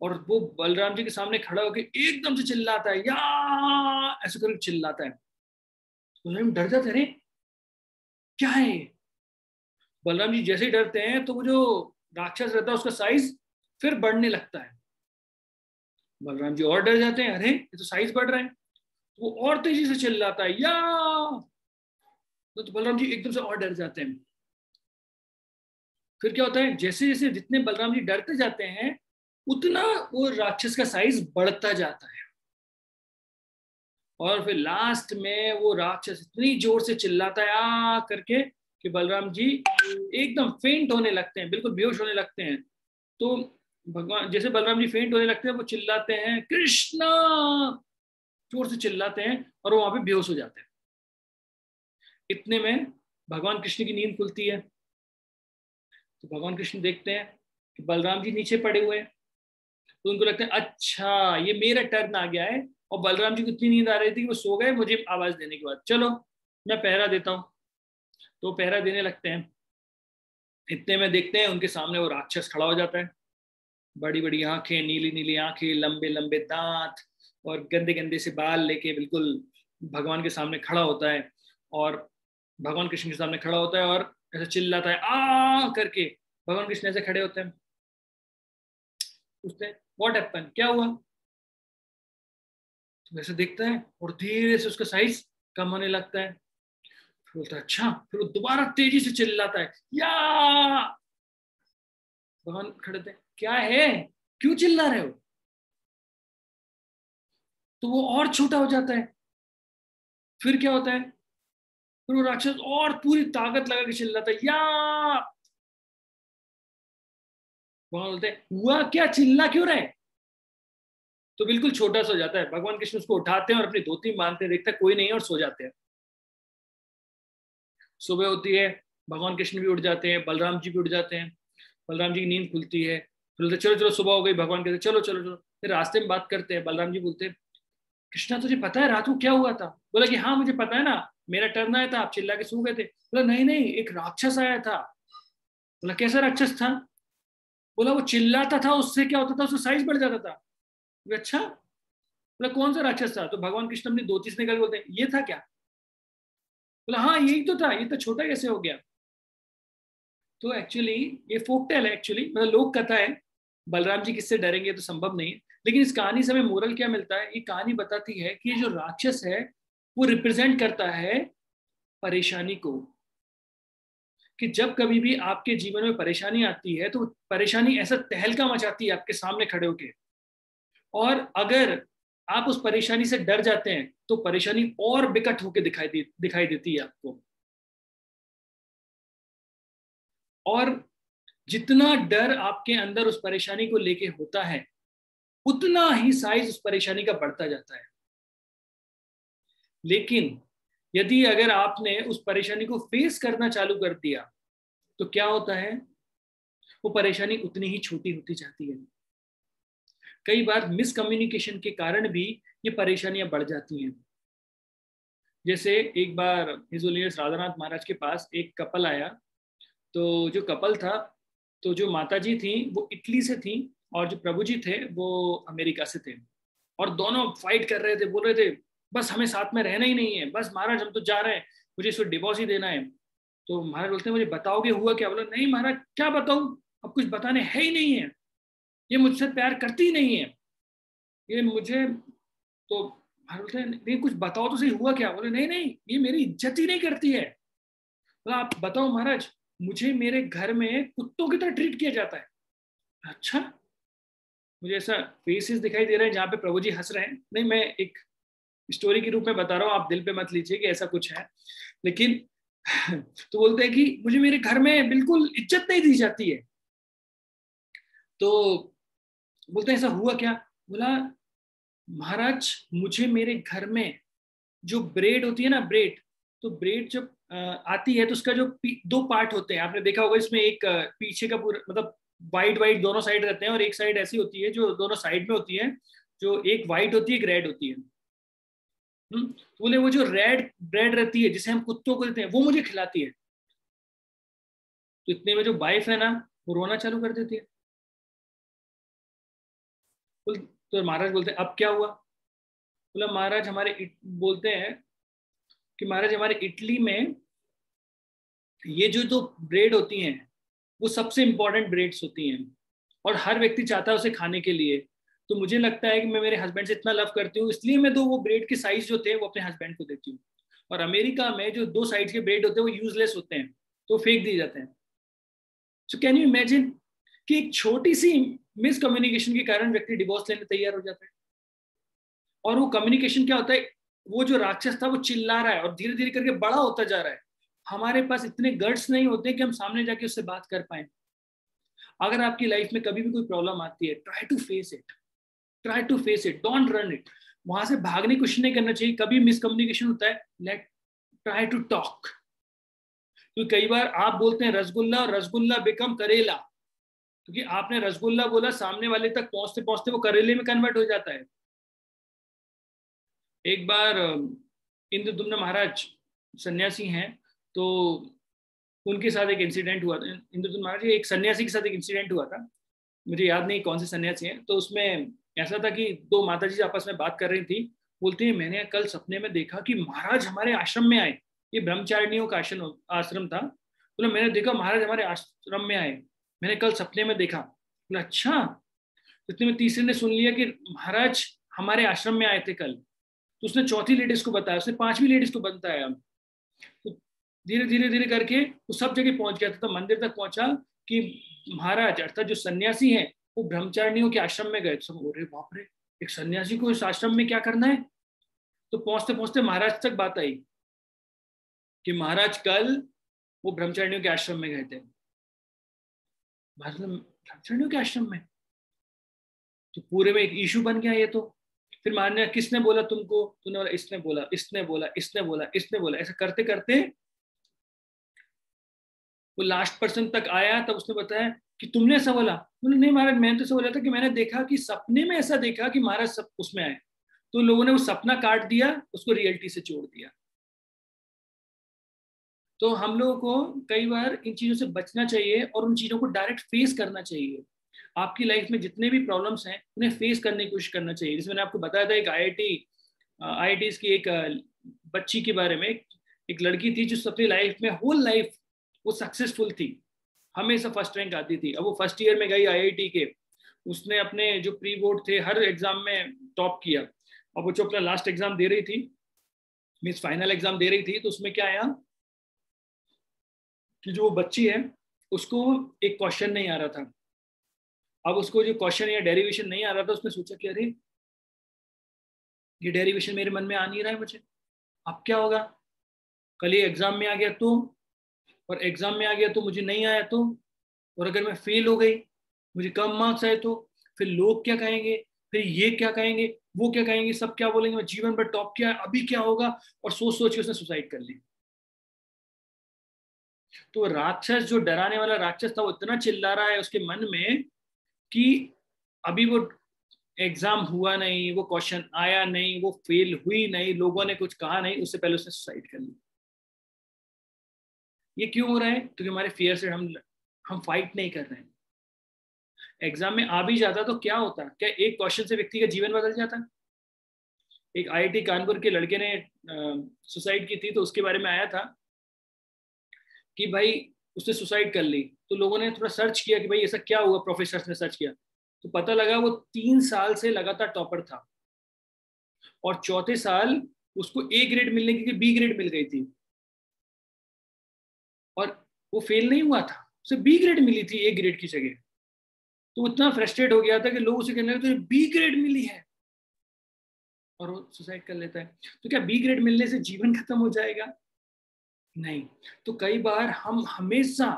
Speaker 1: और वो बलराम जी के सामने खड़ा होकर एकदम से चिल्लाता है, या ऐसे करके चिल्लाता है। बलराम डर जाते हैं, अरे क्या है। बलराम जी जैसे ही डरते हैं तो वो जो राक्षस रहता है उसका साइज फिर बढ़ने लगता है। बलराम जी और डर जाते हैं, अरे ये तो साइज बढ़ रहा है। तो वो और तेजी से चिल्लाता है, या। तो बलराम जी एकदम से और डर जाते हैं। फिर क्या होता है, जैसे जैसे जितने बलराम जी डरते जाते हैं उतना वो राक्षस का साइज बढ़ता जाता है। और फिर लास्ट में वो राक्षस इतनी जोर से चिल्लाता है आ करके कि बलराम जी एकदम फेंट होने लगते हैं, बिल्कुल बेहोश होने लगते हैं। तो भगवान जैसे बलराम जी फेंट होने लगते हैं, वो चिल्लाते हैं कृष्णा, जोर से चिल्लाते हैं और वो वहां पे बेहोश हो जाते हैं। इतने में भगवान कृष्ण की नींद खुलती है। तो भगवान कृष्ण देखते हैं कि बलराम जी नीचे पड़े हुए हैं। तो उनको लगता है अच्छा ये मेरा टर्न आ गया है। और बलराम जी को इतनी नींद आ रही थी कि वो सो गए मुझे आवाज देने के बाद, चलो मैं पहरा देता हूँ। तो पहरा देने लगते हैं। इतने में देखते हैं उनके सामने वो राक्षस खड़ा हो जाता है, बड़ी बड़ी आंखें, नीली नीली आंखें, लंबे लंबे दांत और गंदे गंदे से बाल लेके बिल्कुल भगवान के सामने खड़ा होता है। और भगवान कृष्ण के सामने खड़ा होता है और ऐसे चिल्लाता है आ करके। भगवान कृष्ण ऐसे खड़े होते हैं, पूछते हैं व्हाट हैपन, क्या हुआ। तो वैसे देखता है और धीरे से उसका साइज कम होने लगता है। फिर बोलता है अच्छा, फिर वो दोबारा तेजी से चिल्लाता है, या। भगवान खड़े थे, क्या है, क्यों चिल्ला रहे हो। तो वो और छोटा हो जाता है। फिर क्या होता है, फिर वो राक्षस और पूरी ताकत लगा के चिल्लाता है, या। भगवान बोलते हैं हुआ क्या, चिल्ला क्यों रहे। तो बिल्कुल छोटा सा हो जाता है। भगवान कृष्ण उसको उठाते हैं और अपनी धोती बांधते हैं, देखते हैं कोई नहीं है और सो जाते हैं। सुबह होती है, भगवान कृष्ण भी उठ जाते हैं, बलराम जी भी उठ जाते हैं। बलराम जी की नींद खुलती है, फिर बोलते चलो चलो सुबह हो गई। भगवान कहते चलो चलो चलो। फिर रास्ते में बात करते हैं, बलराम जी बोलते कृष्णा तुझे पता है रात को क्या हुआ था। बोला कि हाँ मुझे पता है ना, मेरा टर्न आया था, आप चिल्ला के सो गए थे। बोला नहीं नहीं, एक राक्षस आया था। बोला कैसा राक्षस था। बोला वो चिल्लाता था, उससे क्या होता था, उसका साइज बढ़ जाता था। बोला अच्छा। बोला कौन सा राक्षस था। तो भगवान कृष्ण अपनी धोती से निकल बोलते ये था क्या। बोला हाँ यही तो था, ये तो छोटा कैसे हो गया। तो एक्चुअली ये फोक टेल है, एक्चुअली मतलब लोक कथा है। बलराम जी किससे डरेंगे तो संभव नहीं है। लेकिन इस कहानी से हमें मोरल क्या मिलता है, ये कहानी बताती है कि ये जो राक्षस है वो रिप्रेजेंट करता है परेशानी को। कि जब कभी भी आपके जीवन में परेशानी आती है तो परेशानी ऐसा तहलका मचाती है आपके सामने खड़े होके। और अगर आप उस परेशानी से डर जाते हैं तो परेशानी और विकट होकर दिखाई देती है आपको। और जितना डर आपके अंदर उस परेशानी को लेके होता है उतना ही साइज उस परेशानी का बढ़ता जाता है। लेकिन यदि अगर आपने उस परेशानी को फेस करना चालू कर दिया तो क्या होता है, वो परेशानी उतनी ही छोटी होती जाती है। कई बार मिसकम्युनिकेशन के कारण भी ये परेशानियां बढ़ जाती हैं। जैसे एक बार हिज होलीनेस राधानाथ महाराज के पास एक कपल आया, तो जो कपल था, तो जो माता जी थी वो इटली से थी और जो प्रभु जी थे वो अमेरिका से थे, और दोनों फाइट कर रहे थे, बोल रहे थे बस हमें साथ में रहना ही नहीं है, बस महाराज हम तो जा रहे हैं, मुझे इसको डिवोर्स ही देना है। तो महाराज बोलते हैं मुझे बताओगे हुआ क्या? बोला नहीं महाराज क्या बताऊं, अब कुछ बताने है ही नहीं है, ये मुझसे प्यार करती ही नहीं है, ये मुझे, तो महाराज बोलते हैं नहीं कुछ बताओ तो सही हुआ क्या? बोले नहीं नहीं ये मेरी इज्जत ही नहीं करती है। बोला आप बताओ महाराज, मुझे मेरे घर में कुत्तों की तरह ट्रीट किया जाता है। अच्छा, मुझे ऐसा फेसेस दिखाई दे रहे हैं जहाँ पे प्रभु जी हंस रहे हैं, नहीं मैं एक स्टोरी के रूप में बता रहा हूँ, आप दिल पे मत लीजिए कि ऐसा कुछ है, लेकिन तो बोलते हैं कि मुझे मेरे घर में बिल्कुल इज्जत नहीं दी जाती है। तो बोलते हैं ऐसा हुआ क्या? बोला महाराज मुझे मेरे घर में जो ब्रेड होती है ना, ब्रेड, तो ब्रेड जब आती है तो उसका जो दो पार्ट होते हैं, आपने देखा होगा, इसमें एक पीछे का पूरा मतलब वाइट वाइट दोनों साइड रहते हैं, और एक साइड ऐसी होती है जो दोनों साइड में होती है, जो एक वाइट होती है एक रेड होती है। तो बोले वो जो रेड ब्रेड रहती है जिसे हम कुत्तों को देते हैं वो मुझे खिलाती है। तो इतने में जो वाइफ है ना वो रोना चालू कर देती है। तो महाराज बोलते हैं अब क्या हुआ? बोला महाराज बोलते हैं कि महाराज हमारे इटली में ये जो दो ब्रेड होती हैं वो सबसे इंपॉर्टेंट ब्रेड्स होती हैं, और हर व्यक्ति चाहता है उसे खाने के लिए। तो मुझे लगता है कि मैं मेरे हस्बैंड से इतना लव करती हूँ, इसलिए मैं वो ब्रेड के साइज जो थे वो अपने हस्बैंड को देती हूँ। और अमेरिका में जो दो साइड के ब्रेड होते हैं वो यूजलेस होते हैं, तो फेंक दिए जाते हैं। सो कैन यू इमेजिन कि एक छोटी सी मिसकम्युनिकेशन के कारण व्यक्ति डिवोर्स लेने तैयार हो जाता है। और वो कम्युनिकेशन क्या होता है, वो जो राक्षस था वो चिल्ला रहा है और धीरे धीरे करके बड़ा होता जा रहा है। हमारे पास इतने गट्स नहीं होते कि हम सामने जाके उससे बात कर पाए। अगर आपकी लाइफ में कभी भी कोई प्रॉब्लम आती है, try to face it, try to face it, don't run it. वहां से भागने की कोशिश नहीं करना चाहिए। कभी मिसकम्युनिकेशन होता है, लेट ट्राई टू टॉक। क्योंकि कई बार आप बोलते हैं रसगुल्ला और रसगुल्ला बिकम करेला, क्योंकि आपने रसगुल्ला बोला, सामने वाले तक पहुंचते पहुंचते वो करेले में कन्वर्ट हो जाता है। एक बार इंद्रदुम्न महाराज सन्यासी हैं, तो उनके साथ एक इंसिडेंट हुआ था। इंद्रदुम्न महाराज एक सन्यासी के साथ एक इंसिडेंट हुआ था, मुझे याद नहीं कौन से सन्यासी हैं। तो उसमें ऐसा था कि दो माता जी आपस में बात कर रही थी। बोलते हैं मैंने कल सपने में देखा कि महाराज हमारे आश्रम में आए। ये ब्रह्मचारिणियों का आश्रम था। बोला मैंने देखा महाराज हमारे आश्रम में आए, मैंने कल सपने में देखा। बोला अच्छा। इतने में तीसरे ने सुन लिया कि महाराज हमारे आश्रम में आए थे कल। तो उसने चौथी लेडीज को बताया, उसने पांचवी लेडीज को बताया। तो धीरे धीरे धीरे करके वो सब जगह पहुंच गया था, तो मंदिर तक पहुंचा कि महाराज अर्थात जो सन्यासी हैं वो ब्रह्मचारिणियों के आश्रम में गए। सब बोल रहे बाप रे, एक सन्यासी को इस आश्रम में क्या करना है? तो पहुंचते पहुंचते महाराज तक बात आई कि महाराज कल वो ब्रह्मचारिणियों के आश्रम में गए थे। ब्रह्मचारिणियों के आश्रम में? तो पूरे में एक इशू बन गया ये तो। फिर मानने किसने बोला तुमको? तूने बोला, इसने बोला, इसने बोला, इसने बोला, इसने बोला, ऐसा करते करते वो लास्ट पर्सन तक आया। तब उसने बताया कि तुमने ऐसा बोला। बोले नहीं महाराज मैंने तो ऐसा बोला था कि मैंने देखा कि सपने में ऐसा देखा कि महाराज सब उसमें आए। तो लोगों ने वो सपना काट दिया, उसको रियलिटी से जोड़ दिया। तो हम लोगों को कई बार इन चीजों से बचना चाहिए और उन चीजों को डायरेक्ट फेस करना चाहिए। आपकी लाइफ में जितने भी प्रॉब्लम्स हैं उन्हें फेस करने की कोशिश करना चाहिए। जैसे मैंने आपको बताया था एक IIT की एक बच्ची के बारे में, एक लड़की थी जो अपनी लाइफ में होल लाइफ वो सक्सेसफुल थी, हमेशा फर्स्ट रैंक आती थी। अब वो फर्स्ट ईयर में गई IIT के, उसने अपने जो प्री बोर्ड थे हर एग्जाम में टॉप किया। अब वो जो अपना लास्ट एग्जाम दे रही थी, मीन्स फाइनल एग्जाम दे रही थी, तो उसमें क्या आया कि जो बच्ची है उसको एक क्वेश्चन नहीं आ रहा था। अब उसको जो क्वेश्चन या डेरिवेशन नहीं आ रहा था, उसने सोचा कि अरे ये डेरिवेशन मेरे मन में आ नहीं रहा है मुझे, अब क्या होगा? कल ये एग्जाम में आ गया तो, और एग्जाम में आ गया तो मुझे नहीं आया तो, और अगर मैं फेल हो गई, मुझे कम मार्क्स आए तो, फिर लोग क्या कहेंगे, फिर ये क्या कहेंगे, वो क्या कहेंगे, सब क्या बोलेंगे, मैं जीवन भर टॉप किया है, अभी क्या होगा? और सोच सोच के उसने सुसाइड कर ली। तो राक्षस, जो डराने वाला राक्षस था, वो इतना चिल्ला रहा है उसके मन में कि अभी वो एग्जाम हुआ नहीं, वो क्वेश्चन आया नहीं, वो फेल हुई नहीं, लोगों ने कुछ कहा नहीं, उससे पहले उसने सुसाइड कर ली। ये क्यों हो रहा है? क्योंकि हमारे फियर से हम फाइट नहीं कर रहे हैं। एग्जाम में आ भी जाता तो क्या होता? क्या एक क्वेश्चन से व्यक्ति का जीवन बदल जाता? एक आईआईटी कानपुर के लड़के ने सुसाइड की थी, तो उसके बारे में आया था कि भाई उसने सुसाइड कर ली। तो लोगों ने थोड़ा सर्च किया कि भाई ऐसा क्या हुआ, प्रोफेसर ने सर्च किया तो पता लगा वो 3 साल से लगातार टॉपर था और चौथे साल उसको ए ग्रेड मिलने की बी ग्रेड मिल गई थी और वो फेल नहीं हुआ था, उसे बी ग्रेड मिली थी ए ग्रेड की जगह। तो वो इतना फ्रस्ट्रेट हो गया था कि लोग उसे कहने लगे तो बी ग्रेड मिली है, और वो सुसाइड कर लेता है। तो क्या बी ग्रेड मिलने से जीवन खत्म हो जाएगा? नहीं। तो कई बार हम हमेशा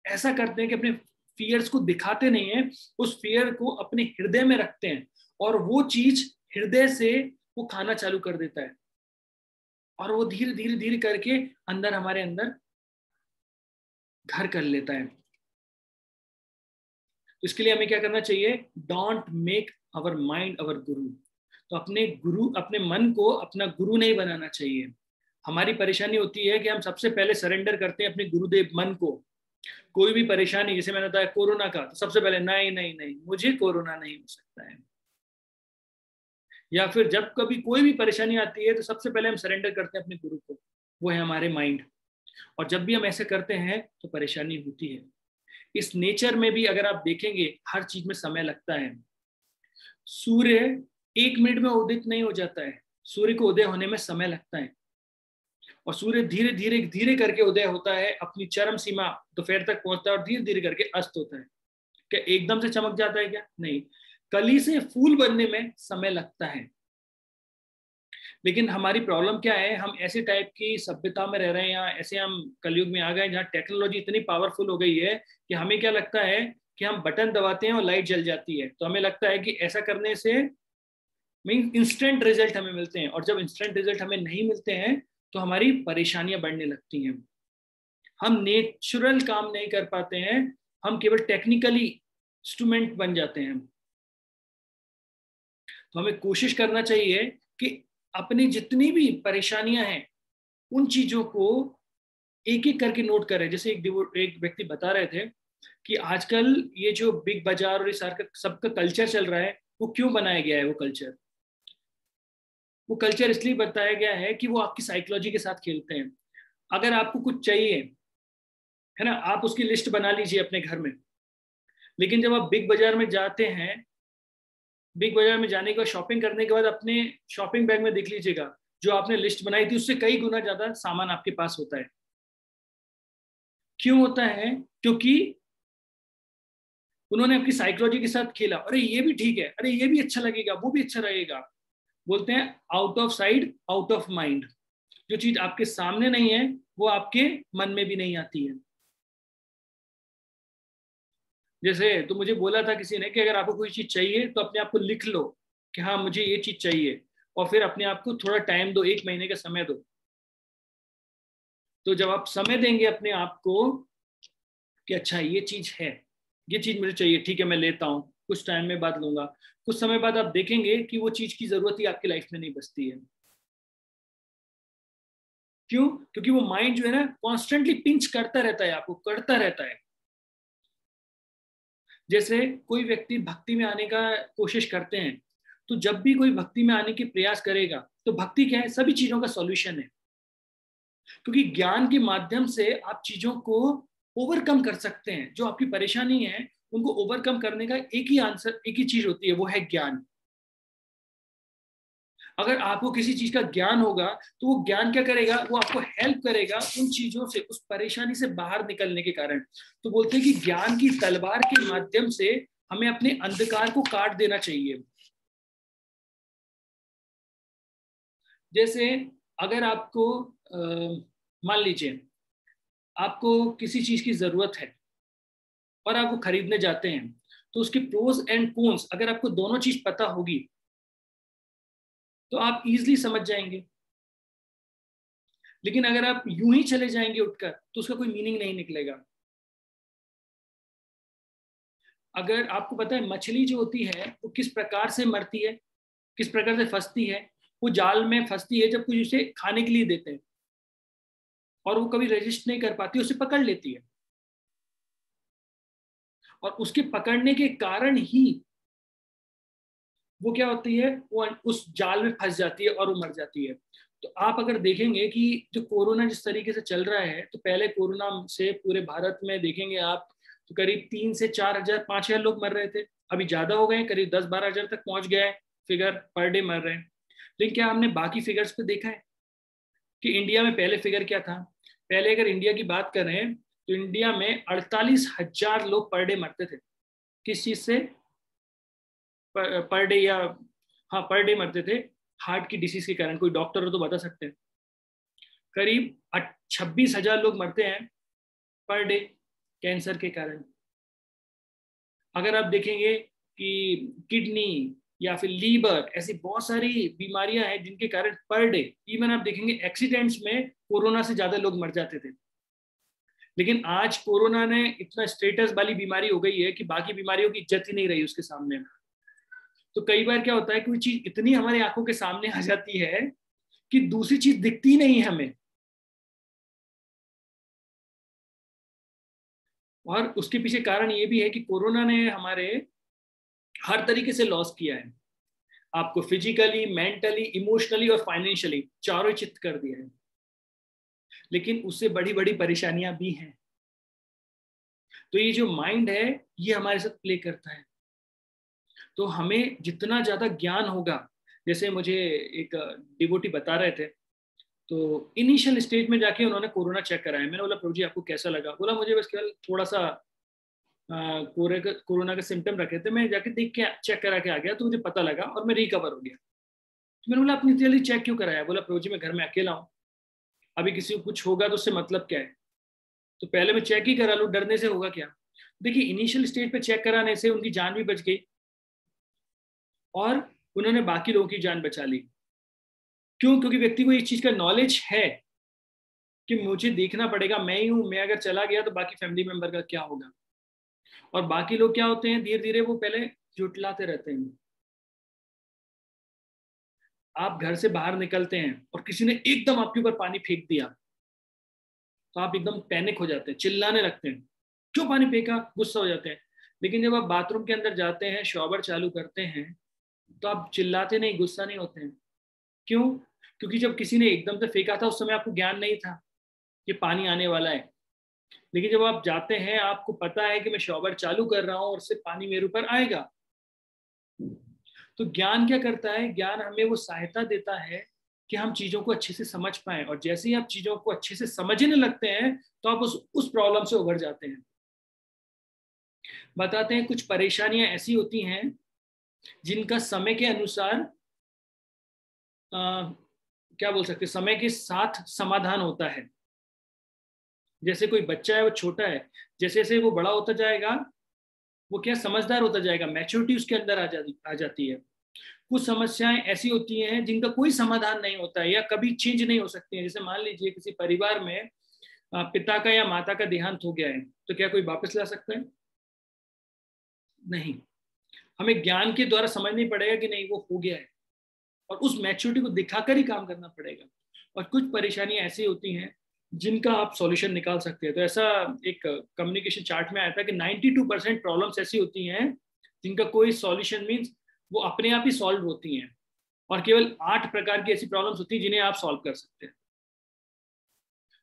Speaker 1: ऐसा करते हैं कि अपने फियर्स को दिखाते नहीं है, उस फियर को अपने हृदय में रखते हैं और वो चीज हृदय से वो खाना चालू कर देता है और वो धीरे धीरे धीरे करके अंदर हमारे अंदर घर कर लेता है। तो इसके लिए हमें क्या करना चाहिए? डोंट मेक अवर माइंड अवर गुरु। तो अपने मन को अपना गुरु नहीं बनाना चाहिए। हमारी परेशानी होती है कि हम सबसे पहले सरेंडर करते हैं अपने गुरुदेव मन को। कोई भी परेशानी, जैसे मैंने बताया कोरोना का, तो सबसे पहले नहीं नहीं नहीं, मुझे कोरोना नहीं हो सकता है। या फिर जब कभी कोई भी परेशानी आती है तो सबसे पहले हम सरेंडर करते हैं अपने गुरु को, वो है हमारे माइंड। और जब भी हम ऐसे करते हैं तो परेशानी होती है। इस नेचर में भी अगर आप देखेंगे, हर चीज में समय लगता है। सूर्य 1 मिनट में उदित नहीं हो जाता है, सूर्य को उदय होने में समय लगता है और सूर्य धीरे धीरे धीरे करके उदय होता है, अपनी चरम सीमा दोपहर तक पहुंचता है और धीरे धीरे करके अस्त होता है। क्या एकदम से चमक जाता है? क्या नहीं। कली से फूल बनने में समय लगता है। लेकिन हमारी प्रॉब्लम क्या है? हम ऐसे टाइप की सभ्यता में रह रहे हैं, या ऐसे हम कलयुग में आ गए जहाँ टेक्नोलॉजी इतनी पावरफुल हो गई है कि हमें क्या लगता है कि हम बटन दबाते हैं और लाइट जल जाती है। तो हमें लगता है कि ऐसा करने से मीन इंस्टेंट रिजल्ट हमें मिलते हैं, और जब इंस्टेंट रिजल्ट हमें नहीं मिलते हैं तो हमारी परेशानियां बढ़ने लगती हैं। हम नेचुरल काम नहीं कर पाते हैं, हम केवल टेक्निकली इंस्ट्रूमेंट बन जाते हैं। तो हमें कोशिश करना चाहिए कि अपनी जितनी भी परेशानियां हैं उन चीजों को एक एक करके नोट करें। जैसे एक व्यक्ति बता रहे थे कि आजकल ये जो बिग बाजार और इस सबका कल्चर चल रहा है, वो क्यों बनाया गया है? वो कल्चर इसलिए बताया गया है कि वो आपकी साइकोलॉजी के साथ खेलते हैं। अगर आपको कुछ चाहिए है ना, आप उसकी लिस्ट बना लीजिए अपने घर में, लेकिन जब आप बिग बाजार में जाते हैं, बिग बाजार में जाने के बाद शॉपिंग करने के बाद अपने शॉपिंग बैग में देख लीजिएगा, जो आपने लिस्ट बनाई थी उससे कई गुना ज्यादा सामान आपके पास होता है। क्यों होता है? क्योंकि उन्होंने अपनी साइकोलॉजी के साथ खेला। अरे ये भी ठीक है, अरे ये भी अच्छा लगेगा, वो भी अच्छा रहेगा। बोलते हैं out of side out of mind. जो चीज आपके सामने नहीं है वो आपके मन में भी नहीं आती है। जैसे तो मुझे बोला था किसी ने कि अगर आपको कोई चीज चाहिए तो अपने आप को लिख लो कि हाँ मुझे ये चीज चाहिए, और फिर अपने आप को थोड़ा टाइम दो, 1 महीने का समय दो। तो जब आप समय देंगे अपने आप को कि अच्छा ये चीज है, ये चीज मुझे चाहिए, ठीक है मैं लेता हूँ, कुछ टाइम में बाद लूंगा, कुछ समय बाद आप देखेंगे कि वो चीज की जरूरत ही आपकी लाइफ में नहीं बचती है। क्यों? क्योंकि वो माइंड जो है ना कॉन्स्टेंटली पिंच करता रहता है, आपको करता रहता है। जैसे कोई व्यक्ति भक्ति में आने का कोशिश करते हैं, तो जब भी कोई भक्ति में आने की प्रयास करेगा तो भक्ति क्या है? सभी चीजों का सॉल्यूशन है। क्योंकि ज्ञान के माध्यम से आप चीजों को ओवरकम कर सकते हैं। जो आपकी परेशानी है उनको ओवरकम करने का एक ही आंसर, एक ही चीज होती है, वो है ज्ञान। अगर आपको किसी चीज का ज्ञान होगा तो वो ज्ञान क्या करेगा? वो आपको हेल्प करेगा उन चीजों से, उस परेशानी से बाहर निकलने के कारण। तो बोलते हैं कि ज्ञान की तलवार के माध्यम से हमें अपने अंधकार को काट देना चाहिए। जैसे अगर आपको मान लीजिए आपको किसी चीज की जरूरत है और आप वो खरीदने जाते हैं, तो उसके प्रोज एंड कॉन्स अगर आपको दोनों चीज पता होगी तो आप इजीली समझ जाएंगे। लेकिन अगर आप यूं ही चले जाएंगे उठकर तो उसका कोई मीनिंग नहीं निकलेगा। अगर आपको पता है मछली जो होती है वो किस प्रकार से मरती है, किस प्रकार से फंसती है, वो जाल में फंसती है जब कुछ उसे खाने के लिए देते हैं और वो कभी रेजिस्ट नहीं कर पाती, उसे पकड़ लेती है और उसके पकड़ने के कारण ही वो क्या होती है, वो उस जाल में फंस जाती है और वो मर जाती है। तो आप अगर देखेंगे कि जो कोरोना जिस तरीके से चल रहा है, तो पहले कोरोना से पूरे भारत में देखेंगे आप तो करीब 3 से 4 हजार 5 हजार लोग मर रहे थे। अभी ज्यादा हो गए, करीब 10-12 हजार तक पहुंच गया है फिगर, पर डे मर रहे हैं। लेकिन क्या हमने बाकी फिगर्स पे देखा है कि इंडिया में पहले फिगर क्या था? पहले अगर इंडिया की बात करें तो इंडिया में 48 हजार लोग पर डे मरते थे। किस चीज से? पर डे, या हाँ पर डे मरते थे हार्ट की डिसीज के कारण। कोई डॉक्टर हो तो बता सकते हैं। करीब 26 हजार लोग मरते हैं पर डे कैंसर के कारण। अगर आप देखेंगे कि किडनी या फिर लीवर, ऐसी बहुत सारी बीमारियां हैं जिनके कारण पर डे, इवन आप देखेंगे एक्सीडेंट्स में कोरोना से ज्यादा लोग मर जाते थे। लेकिन आज कोरोना ने इतना स्टेटस वाली बीमारी हो गई है कि बाकी बीमारियों की इज्जत ही नहीं रही उसके सामने। तो कई बार क्या होता है कि कोई चीज इतनी हमारी आंखों के सामने आ जाती है कि दूसरी चीज दिखती नहीं है हमें, और उसके पीछे कारण ये भी है कि कोरोना ने हमारे हर तरीके से लॉस किया है। आपको फिजिकली, मेंटली, इमोशनली और फाइनेंशियली चारों चित्त कर दिया है। लेकिन उससे बड़ी बड़ी परेशानियां भी हैं। तो ये जो माइंड है ये हमारे साथ प्ले करता है। तो हमें जितना ज्यादा ज्ञान होगा, जैसे मुझे एक डिवोटी बता रहे थे, तो इनिशियल स्टेज में जाके उन्होंने कोरोना चेक कराया। मैंने बोला प्रभु जी आपको कैसा लगा? बोला मुझे बस केवल थोड़ा सा कोरोना के सिम्टम रखे थे, मैं जाके देख के चेक करा के आ गया तो मुझे पता लगा और मैं रिकवर हो गया। तो मैंने बोला अपनी जल्दी चेक क्यों कराया? बोला प्रभु जी मैं घर में अकेला हूँ, अभी किसी को कुछ होगा तो उससे मतलब क्या है, तो पहले मैं चेक ही करा लूँ, डरने से होगा क्या? देखिए इनिशियल स्टेज पे चेक कराने से उनकी जान भी बच गई और उन्होंने बाकी लोगों की जान बचा ली। क्यों? क्योंकि व्यक्ति को इस चीज का नॉलेज है कि मुझे देखना पड़ेगा, मैं ही हूं, मैं अगर चला गया तो बाकी फैमिली मेंबर का क्या होगा। और बाकी लोग क्या होते हैं, धीरे धीरे वो पहले जुटलाते रहते हैं। आप घर से बाहर निकलते हैं और किसी ने एकदम आपके ऊपर पानी फेंक दिया तो आप एकदम पैनिक हो जाते हैं, चिल्लाने लगते हैं, क्यों पानी फेंका, गुस्सा हो जाते हैं। लेकिन जब आप बाथरूम के अंदर जाते हैं, शॉवर चालू करते हैं, तो आप चिल्लाते नहीं, गुस्सा नहीं होते हैं। क्यों? क्योंकि जब किसी ने एकदम से फेंका था उस समय आपको ज्ञान नहीं था कि पानी आने वाला है। लेकिन जब आप जाते हैं आपको पता है कि मैं शॉवर चालू कर रहा हूं और उससे पानी मेरे ऊपर आएगा। तो ज्ञान क्या करता है? ज्ञान हमें वो सहायता देता है कि हम चीजों को अच्छे से समझ पाए, और जैसे ही आप चीजों को अच्छे से समझने लगते हैं तो आप उस प्रॉब्लम से उभर जाते हैं। बताते हैं कुछ परेशानियां ऐसी होती हैं जिनका समय के अनुसार क्या बोल सकते हैं, समय के साथ समाधान होता है। जैसे कोई बच्चा है, वो छोटा है, जैसे जैसे वो बड़ा होता जाएगा वो क्या समझदार होता जाएगा, मैच्योरिटी उसके अंदर आ जाती है। कुछ समस्याएं ऐसी होती हैं जिनका कोई समाधान नहीं होता है या कभी चेंज नहीं हो सकती हैं। जैसे मान लीजिए किसी परिवार में पिता का या माता का देहांत हो गया है, तो क्या कोई वापस ला सकता है? नहीं। हमें ज्ञान के द्वारा समझना पड़ेगा कि नहीं वो हो गया है, और उस मैच्योरिटी को दिखाकर ही काम करना पड़ेगा। और कुछ परेशानियां ऐसी होती हैं जिनका आप सॉल्यूशन निकाल सकते हैं। तो ऐसा एक कम्युनिकेशन चार्ट में आया था कि 92% प्रॉब्लम्स ऐसी होती हैं जिनका कोई सॉल्यूशन मीन्स वो अपने आप ही सॉल्व होती हैं, और केवल 8 प्रकार की ऐसी प्रॉब्लम्स होती हैं जिन्हें आप सॉल्व कर सकते हैं।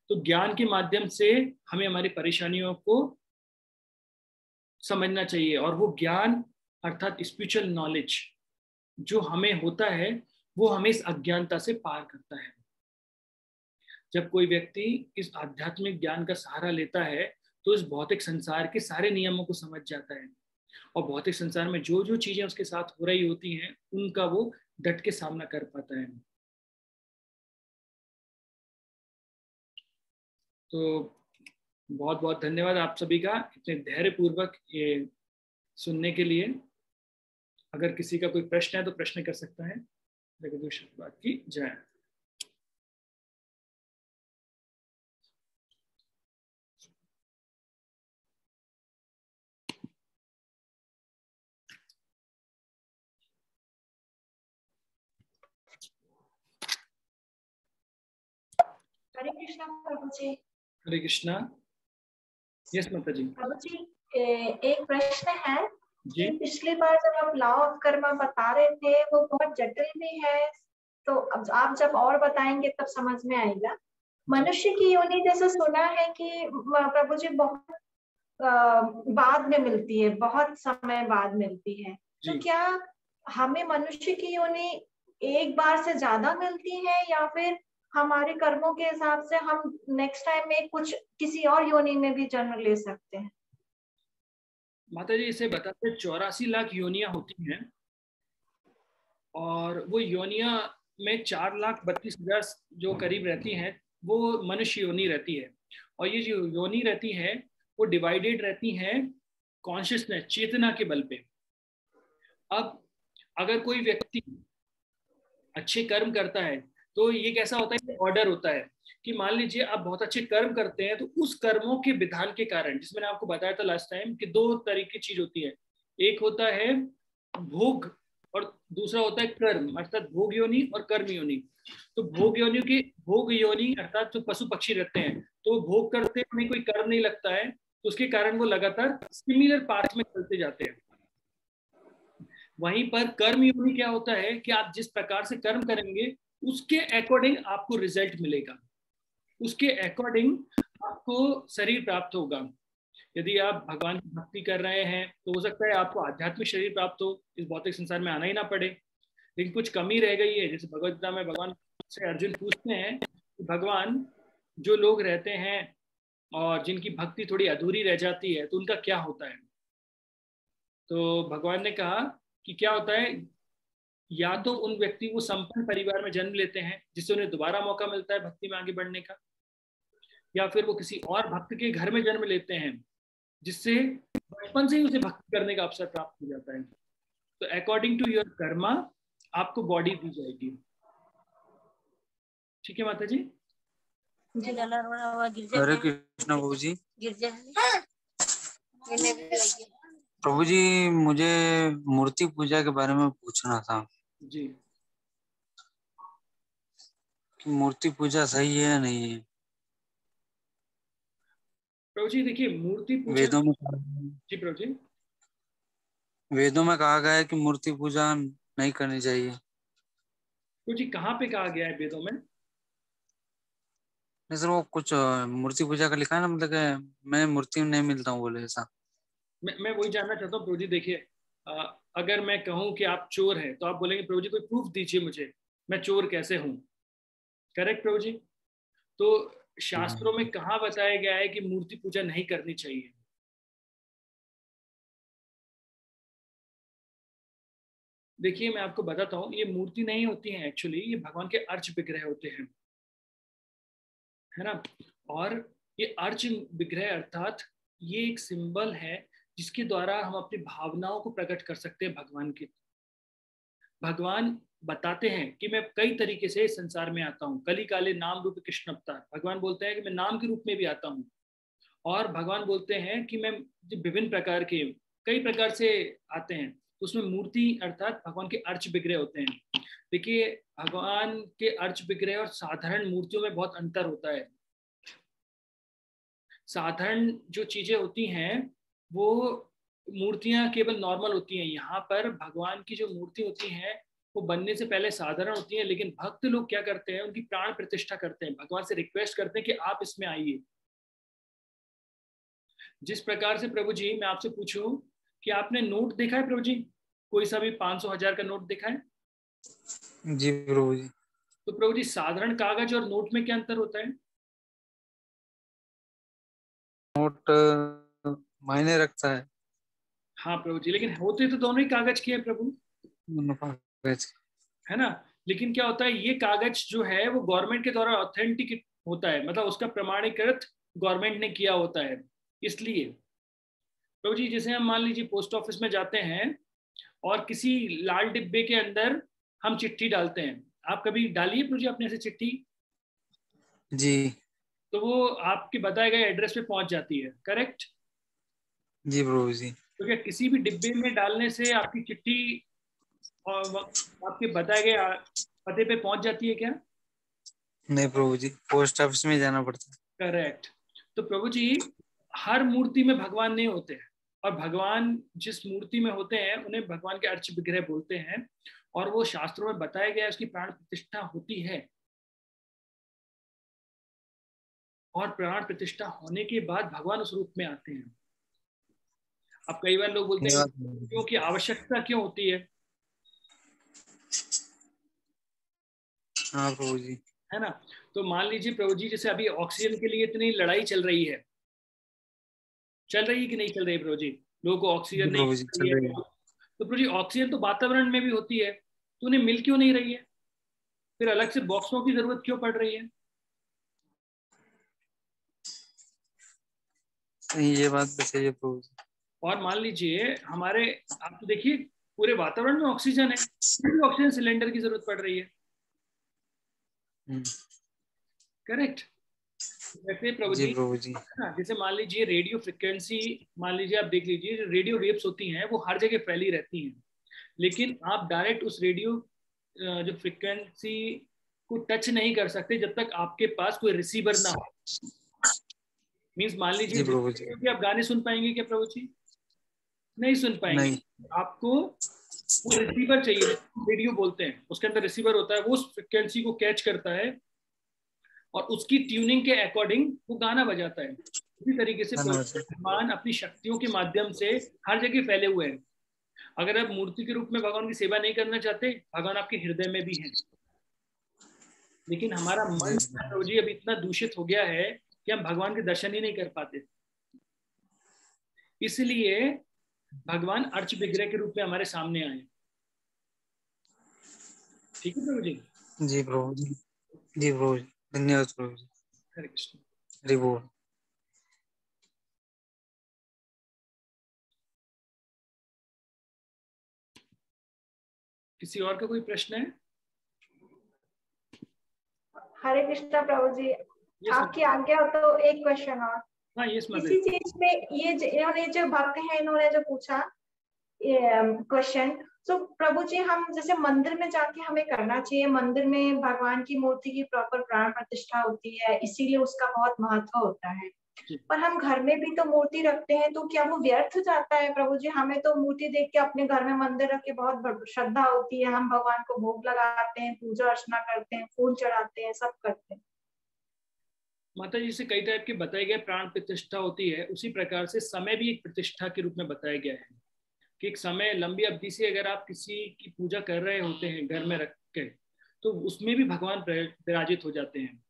Speaker 1: तो ज्ञान के माध्यम से हमें हमारी परेशानियों को समझना चाहिए, और वो ज्ञान अर्थात स्पिरिचुअल नॉलेज जो हमें होता है वो हमें इस अज्ञानता से पार करता है। जब कोई व्यक्ति इस आध्यात्मिक ज्ञान का सहारा लेता है तो इस भौतिक संसार के सारे नियमों को समझ जाता है, और भौतिक संसार में जो जो चीजें उसके साथ हो रही होती हैं उनका वो डट के सामना कर पाता है। तो बहुत बहुत धन्यवाद आप सभी का इतने धैर्यपूर्वक ये सुनने के लिए। अगर किसी का कोई प्रश्न है तो प्रश्न कर सकता है। जगदीश बात की जय।
Speaker 3: हरे कृष्णा प्रभु जी।
Speaker 1: हरे कृष्णा। यस माता जी।
Speaker 3: प्रभु जी, एक प्रश्न है
Speaker 1: जी
Speaker 3: कि पिछली बार जब आप लॉ ऑफ कर्मा बता रहे थे वो बहुत जटिल भी है, तो अब आप जब और बताएंगे तब समझ में आएगा। मनुष्य की योनि जैसे सुना है कि प्रभु जी बहुत बाद में मिलती है, बहुत समय बाद मिलती है, तो क्या हमें मनुष्य की योनि एक बार से ज्यादा मिलती है या फिर हमारे कर्मों के हिसाब से हम नेक्स्ट टाइम में कुछ किसी और योनि में भी जन्म ले सकते हैं?
Speaker 1: माता जी इसे बताते 84 लाख योनियां होती हैं और वो योनियां में 4,32,000 जो करीब रहती हैं वो मनुष्य योनि रहती है। और ये जो योनि रहती है वो डिवाइडेड रहती हैं कॉन्शियसनेस, चेतना के बल पे। अब अगर कोई व्यक्ति अच्छे कर्म करता है तो ये कैसा होता है, ऑर्डर होता है कि मान लीजिए आप बहुत अच्छे कर्म करते हैं तो उस कर्मों के विधान के कारण, जिसमें मैंने आपको बताया था लास्ट टाइम कि 2 तरह की चीज होती है, एक होता है भोग और दूसरा होता है कर्म, अर्थात भोग योनि और कर्म योनि। तो भोग योनि अर्थात जो पशु पक्षी रहते हैं तो भोग करते हैं, उन्हें कोई कर्म नहीं लगता है, तो उसके कारण वो लगातार सिमिलर पाथ में चलते जाते हैं। वहीं पर कर्म योनि क्या होता है कि आप जिस प्रकार से कर्म करेंगे उसके अकॉर्डिंग आपको रिजल्ट मिलेगा, उसके अकॉर्डिंग आपको शरीर प्राप्त होगा। यदि आप भगवान की भक्ति कर रहे हैं तो हो सकता है आपको आध्यात्मिक शरीर प्राप्त हो, इस भौतिक संसार में आना ही ना पड़े। लेकिन कुछ कमी रह गई है, जैसे भगवद गीता में भगवान से अर्जुन पूछते हैं कि भगवान जो लोग रहते हैं और जिनकी भक्ति थोड़ी अधूरी रह जाती है तो उनका क्या होता है। तो भगवान ने कहा कि क्या होता है, या तो उन व्यक्ति को संपन्न परिवार में जन्म लेते हैं जिससे उन्हें दोबारा मौका मिलता है भक्ति में आगे बढ़ने का, या फिर वो किसी और भक्त के घर में जन्म लेते हैं जिससे बचपन से ही उसे भक्ति करने का अवसर प्राप्त हो जाता है। तो अकॉर्डिंग टू योर कर्मा आपको बॉडी दी जाएगी। ठीक है माता जी।
Speaker 4: हरे कृष्ण प्रभु जी। प्रभु जी मुझे मूर्ति पूजा के बारे में पूछना था
Speaker 1: जी
Speaker 4: कि मूर्ति पूजा सही है या नहीं है।
Speaker 1: प्रभु जी देखिए, मूर्ति पूजा
Speaker 4: वेदों में
Speaker 1: जी प्रभु जी,
Speaker 4: वेदों में कहा गया है कि मूर्ति पूजा नहीं करनी चाहिए।
Speaker 1: प्रभु जी कहाँ पे कहा गया है वेदों में?
Speaker 4: नहीं सर, वो कुछ मूर्ति पूजा का लिखा है ना, मतलब कि मैं मूर्ति में नहीं मिलता हूँ बोले ऐसा।
Speaker 1: मैं वही जानना चाहता हूँ प्रभु जी। देखिए अगर मैं कहूँ कि आप चोर हैं तो आप बोलेंगे प्रभु जी कोई प्रूफ दीजिए मुझे, मैं चोर कैसे हूँ। करेक्ट प्रभु जी? तो शास्त्रों में कहाँ बताया गया है कि मूर्ति पूजा नहीं करनी चाहिए? देखिए मैं आपको बताता हूँ, ये मूर्ति नहीं होती है एक्चुअली, ये भगवान के अर्च विग्रह होते हैं, है ना। और ये अर्च विग्रह अर्थात ये एक सिंबल है जिसके द्वारा हम अपनी भावनाओं को प्रकट कर सकते हैं भगवान की। भगवान बताते हैं कि मैं कई तरीके से इस संसार में आता हूँ, कली काले नाम रूप कृष्ण अवतार। भगवान बोलते हैं कि मैं नाम के रूप में भी आता हूँ, और भगवान बोलते हैं कि मैं विभिन्न प्रकार के कई प्रकार से आते हैं। तो उसमें मूर्ति अर्थात भगवान के अर्च विग्रह होते हैं। देखिए भगवान के अर्च विग्रह और साधारण मूर्तियों में बहुत अंतर होता है। साधारण जो चीजें होती हैं वो मूर्तियां केवल नॉर्मल होती हैं, यहाँ पर भगवान की जो मूर्ति होती है वो बनने से पहले साधारण होती है, लेकिन भक्त लोग क्या करते हैं, उनकी प्राण प्रतिष्ठा करते हैं, भगवान से रिक्वेस्ट करते हैं कि आप इसमें आइए। जिस प्रकार से प्रभु जी मैं आपसे पूछूं कि आपने नोट देखा है प्रभु जी, कोई सा भी 500, 1000 का नोट देखा है?
Speaker 4: जी प्रभु जी।
Speaker 1: तो प्रभु जी साधारण कागज और नोट में क्या अंतर होता है?
Speaker 4: नोट मायने रखता है।
Speaker 1: हाँ प्रभु जी, लेकिन होते तो दोनों ही कागज के हैं प्रभु, है ना। लेकिन क्या होता है, ये कागज जो है वो गवर्नमेंट के द्वारा ऑथेंटिक होता है, मतलब उसका प्रमाणीकृत गवर्नमेंट ने किया होता है। इसलिए प्रभु जी जैसे हम मान लीजिए पोस्ट ऑफिस में जाते हैं और किसी लाल डिब्बे के अंदर हम चिट्ठी डालते हैं, आप कभी डालिए प्रभु जी अपने से चिट्ठी,
Speaker 4: जी
Speaker 1: तो वो आपके बताए गए एड्रेस पे पहुंच जाती है, करेक्ट?
Speaker 4: जी प्रभु जी।
Speaker 1: तो क्या किसी भी डिब्बे में डालने से आपकी चिट्ठी और आपके बताए गए पते पे पहुंच जाती है क्या?
Speaker 4: नहीं प्रभु जी, पोस्ट ऑफिस में जाना पड़ता है।
Speaker 1: करेक्ट। तो प्रभु जी हर मूर्ति में भगवान नहीं होते हैं, और भगवान जिस मूर्ति में होते हैं उन्हें भगवान के अर्च विग्रह बोलते हैं, और वो शास्त्रों में बताया गया है उसकी प्राण प्रतिष्ठा होती है, और प्राण प्रतिष्ठा होने के बाद भगवान उस रूप में आते हैं। अब कई बार लोग बोलते हैं क्योंकि आवश्यकता क्यों होती है?
Speaker 4: हाँ प्रभु जी,
Speaker 1: है ना। तो मान लीजिए प्रभु जी जैसे अभी ऑक्सीजन के लिए इतनी लड़ाई चल रही है कि नहीं चल रही प्रभु जी? लोगों को ऑक्सीजन नहीं
Speaker 4: प्रभु जी
Speaker 1: मिल रही है, तो प्रभु जी ऑक्सीजन तो वातावरण में भी होती है, तो उन्हें मिल क्यों नहीं रही है? फिर अलग से बॉक्सों की जरूरत क्यों पड़ रही है?
Speaker 4: ये बात तो सही है प्रभु जी।
Speaker 1: और मान लीजिए हमारे, आप तो देखिए पूरे वातावरण में ऑक्सीजन है, फिर भी ऑक्सीजन सिलेंडर की जरूरत पड़ रही है। करेक्ट। वैसे प्रभु
Speaker 4: जी
Speaker 1: जी,
Speaker 4: प्रभु जी।
Speaker 1: हाँ, जैसे मान लीजिए रेडियो फ्रिक्वेंसी, मान लीजिए आप देख लीजिए जो रेडियो वेव्स होती हैं वो हर जगह फैली रहती हैं, लेकिन आप डायरेक्ट उस रेडियो जो फ्रिक्वेंसी को टच नहीं कर सकते जब तक आपके पास कोई रिसीवर ना हो। मीन्स मान लीजिए
Speaker 4: जी प्रभु जी।
Speaker 1: कि आप गाने सुन पाएंगे क्या प्रभु जी? नहीं सुन पाएंगे।
Speaker 4: नहीं।
Speaker 1: आपको वो रिसीवर चाहिए, रेडियो बोलते हैं, उसके अंदर रिसीवर होता है, वो उस फ्रिक्वेंसी को कैच करता है और उसकी ट्यूनिंग के अकॉर्डिंग वो गाना बजाता है। इसी तरीके से भगवान अपनी शक्तियों के माध्यम से हर जगह फैले हुए हैं। अगर आप मूर्ति के रूप में भगवान की सेवा नहीं करना चाहते, भगवान आपके हृदय में भी है, लेकिन हमारा मन प्रभु जी अभी इतना दूषित हो गया है कि हम भगवान के दर्शन ही नहीं कर पाते। इसलिए भगवान अर्च विग्रह के रूप में हमारे सामने आए। ठीक है प्रभु जी?
Speaker 4: जी प्रभु जी। जी प्रभु जी, धन्यवाद प्रभु जी।
Speaker 1: हरे कृष्ण।
Speaker 4: हरि बोल।
Speaker 1: किसी और का कोई प्रश्न है?
Speaker 3: हरे कृष्णा प्रभु जी,
Speaker 1: Yes,
Speaker 3: आपकी आज्ञा हो तो एक क्वेश्चन और।
Speaker 1: हाँ यस
Speaker 3: इसी चीज में इन्होंने जो भक्त है इन्होंने जो पूछा क्वेश्चन, तो प्रभु जी हम जैसे मंदिर में जाके हमें करना चाहिए, मंदिर में भगवान की मूर्ति की प्रॉपर प्राण प्रतिष्ठा होती है, इसीलिए उसका बहुत महत्व होता है, पर हम घर में भी तो मूर्ति रखते हैं, तो क्या वो व्यर्थ जाता है प्रभु जी? हमें तो मूर्ति देख के अपने घर में मंदिर रख के बहुत श्रद्धा होती है, हम भगवान को भोग लगाते हैं, पूजा अर्चना करते हैं, फूल चढ़ाते हैं, सब करते हैं।
Speaker 1: माता जी से कई टाइप के बताए गए प्राण प्रतिष्ठा होती है, उसी प्रकार से समय भी एक प्रतिष्ठा के रूप में बताया गया है कि एक समय लंबी अवधि से अगर आप किसी की पूजा कर रहे होते हैं घर में रख के, तो उसमें भी भगवान विराजित हो जाते हैं।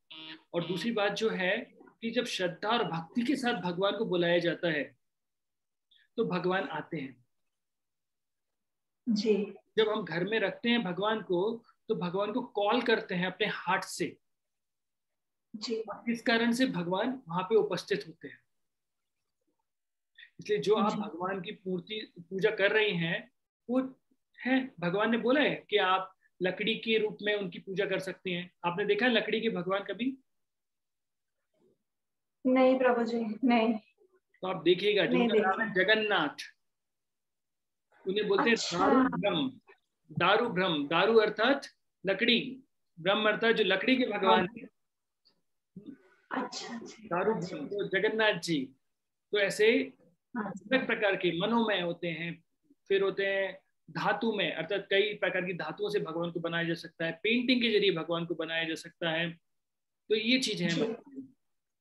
Speaker 1: और दूसरी बात जो है कि जब श्रद्धा और भक्ति के साथ भगवान को बुलाया जाता है तो भगवान आते हैं
Speaker 3: जी।
Speaker 1: जब हम घर में रखते हैं भगवान को, तो भगवान को कॉल करते हैं अपने हार्ट से
Speaker 3: जी।
Speaker 1: इस कारण से भगवान वहां पे उपस्थित होते हैं। इसलिए जो आप भगवान की मूर्ति पूजा कर रही हैं वो है, भगवान ने बोला है कि आप लकड़ी के रूप में उनकी पूजा कर सकती हैं। आपने देखा है लकड़ी के भगवान कभी?
Speaker 3: नहीं प्रभु जी, नहीं।
Speaker 1: तो आप देखिएगा, जिनका नाम है जगन्नाथ, उन्हें बोलते हैं दारू ब्रह्म। दारू ब्रह्म, दारू अर्थात लकड़ी, ब्रह्म अर्थात जो लकड़ी के भगवान है।
Speaker 3: अच्छा।
Speaker 1: दारू ब्रह्म तो जगन्नाथ जी। तो ऐसे अलग प्रकार के मनोमय होते हैं। फिर होते हैं धातु में, अर्थात कई प्रकार की धातुओं से भगवान को बनाया जा सकता है, पेंटिंग के जरिए भगवान को बनाया जा सकता है। तो ये चीजें हैं।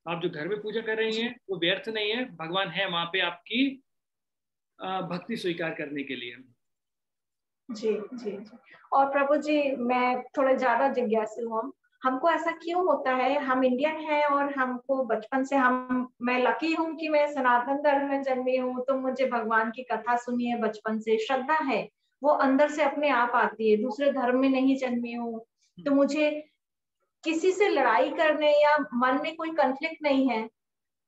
Speaker 1: आप जो घर में पूजा कर रही हैं वो व्यर्थ नहीं है, भगवान है वहां पे आपकी भक्ति स्वीकार करने के लिए।
Speaker 3: जी जी जी। और प्रभु जी मैं थोड़ा ज्यादा जिज्ञासु हूँ, हमको ऐसा क्यों होता है? हम इंडियन हैं और हमको बचपन से मैं लकी हूँ कि मैं सनातन धर्म में जन्मी हूँ, तो मुझे भगवान की कथा सुनी है बचपन से, श्रद्धा है, वो अंदर से अपने आप आती है। दूसरे धर्म में नहीं जन्मी हूँ, तो मुझे किसी से लड़ाई करने या मन में कोई कॉन्फ्लिक्ट नहीं है।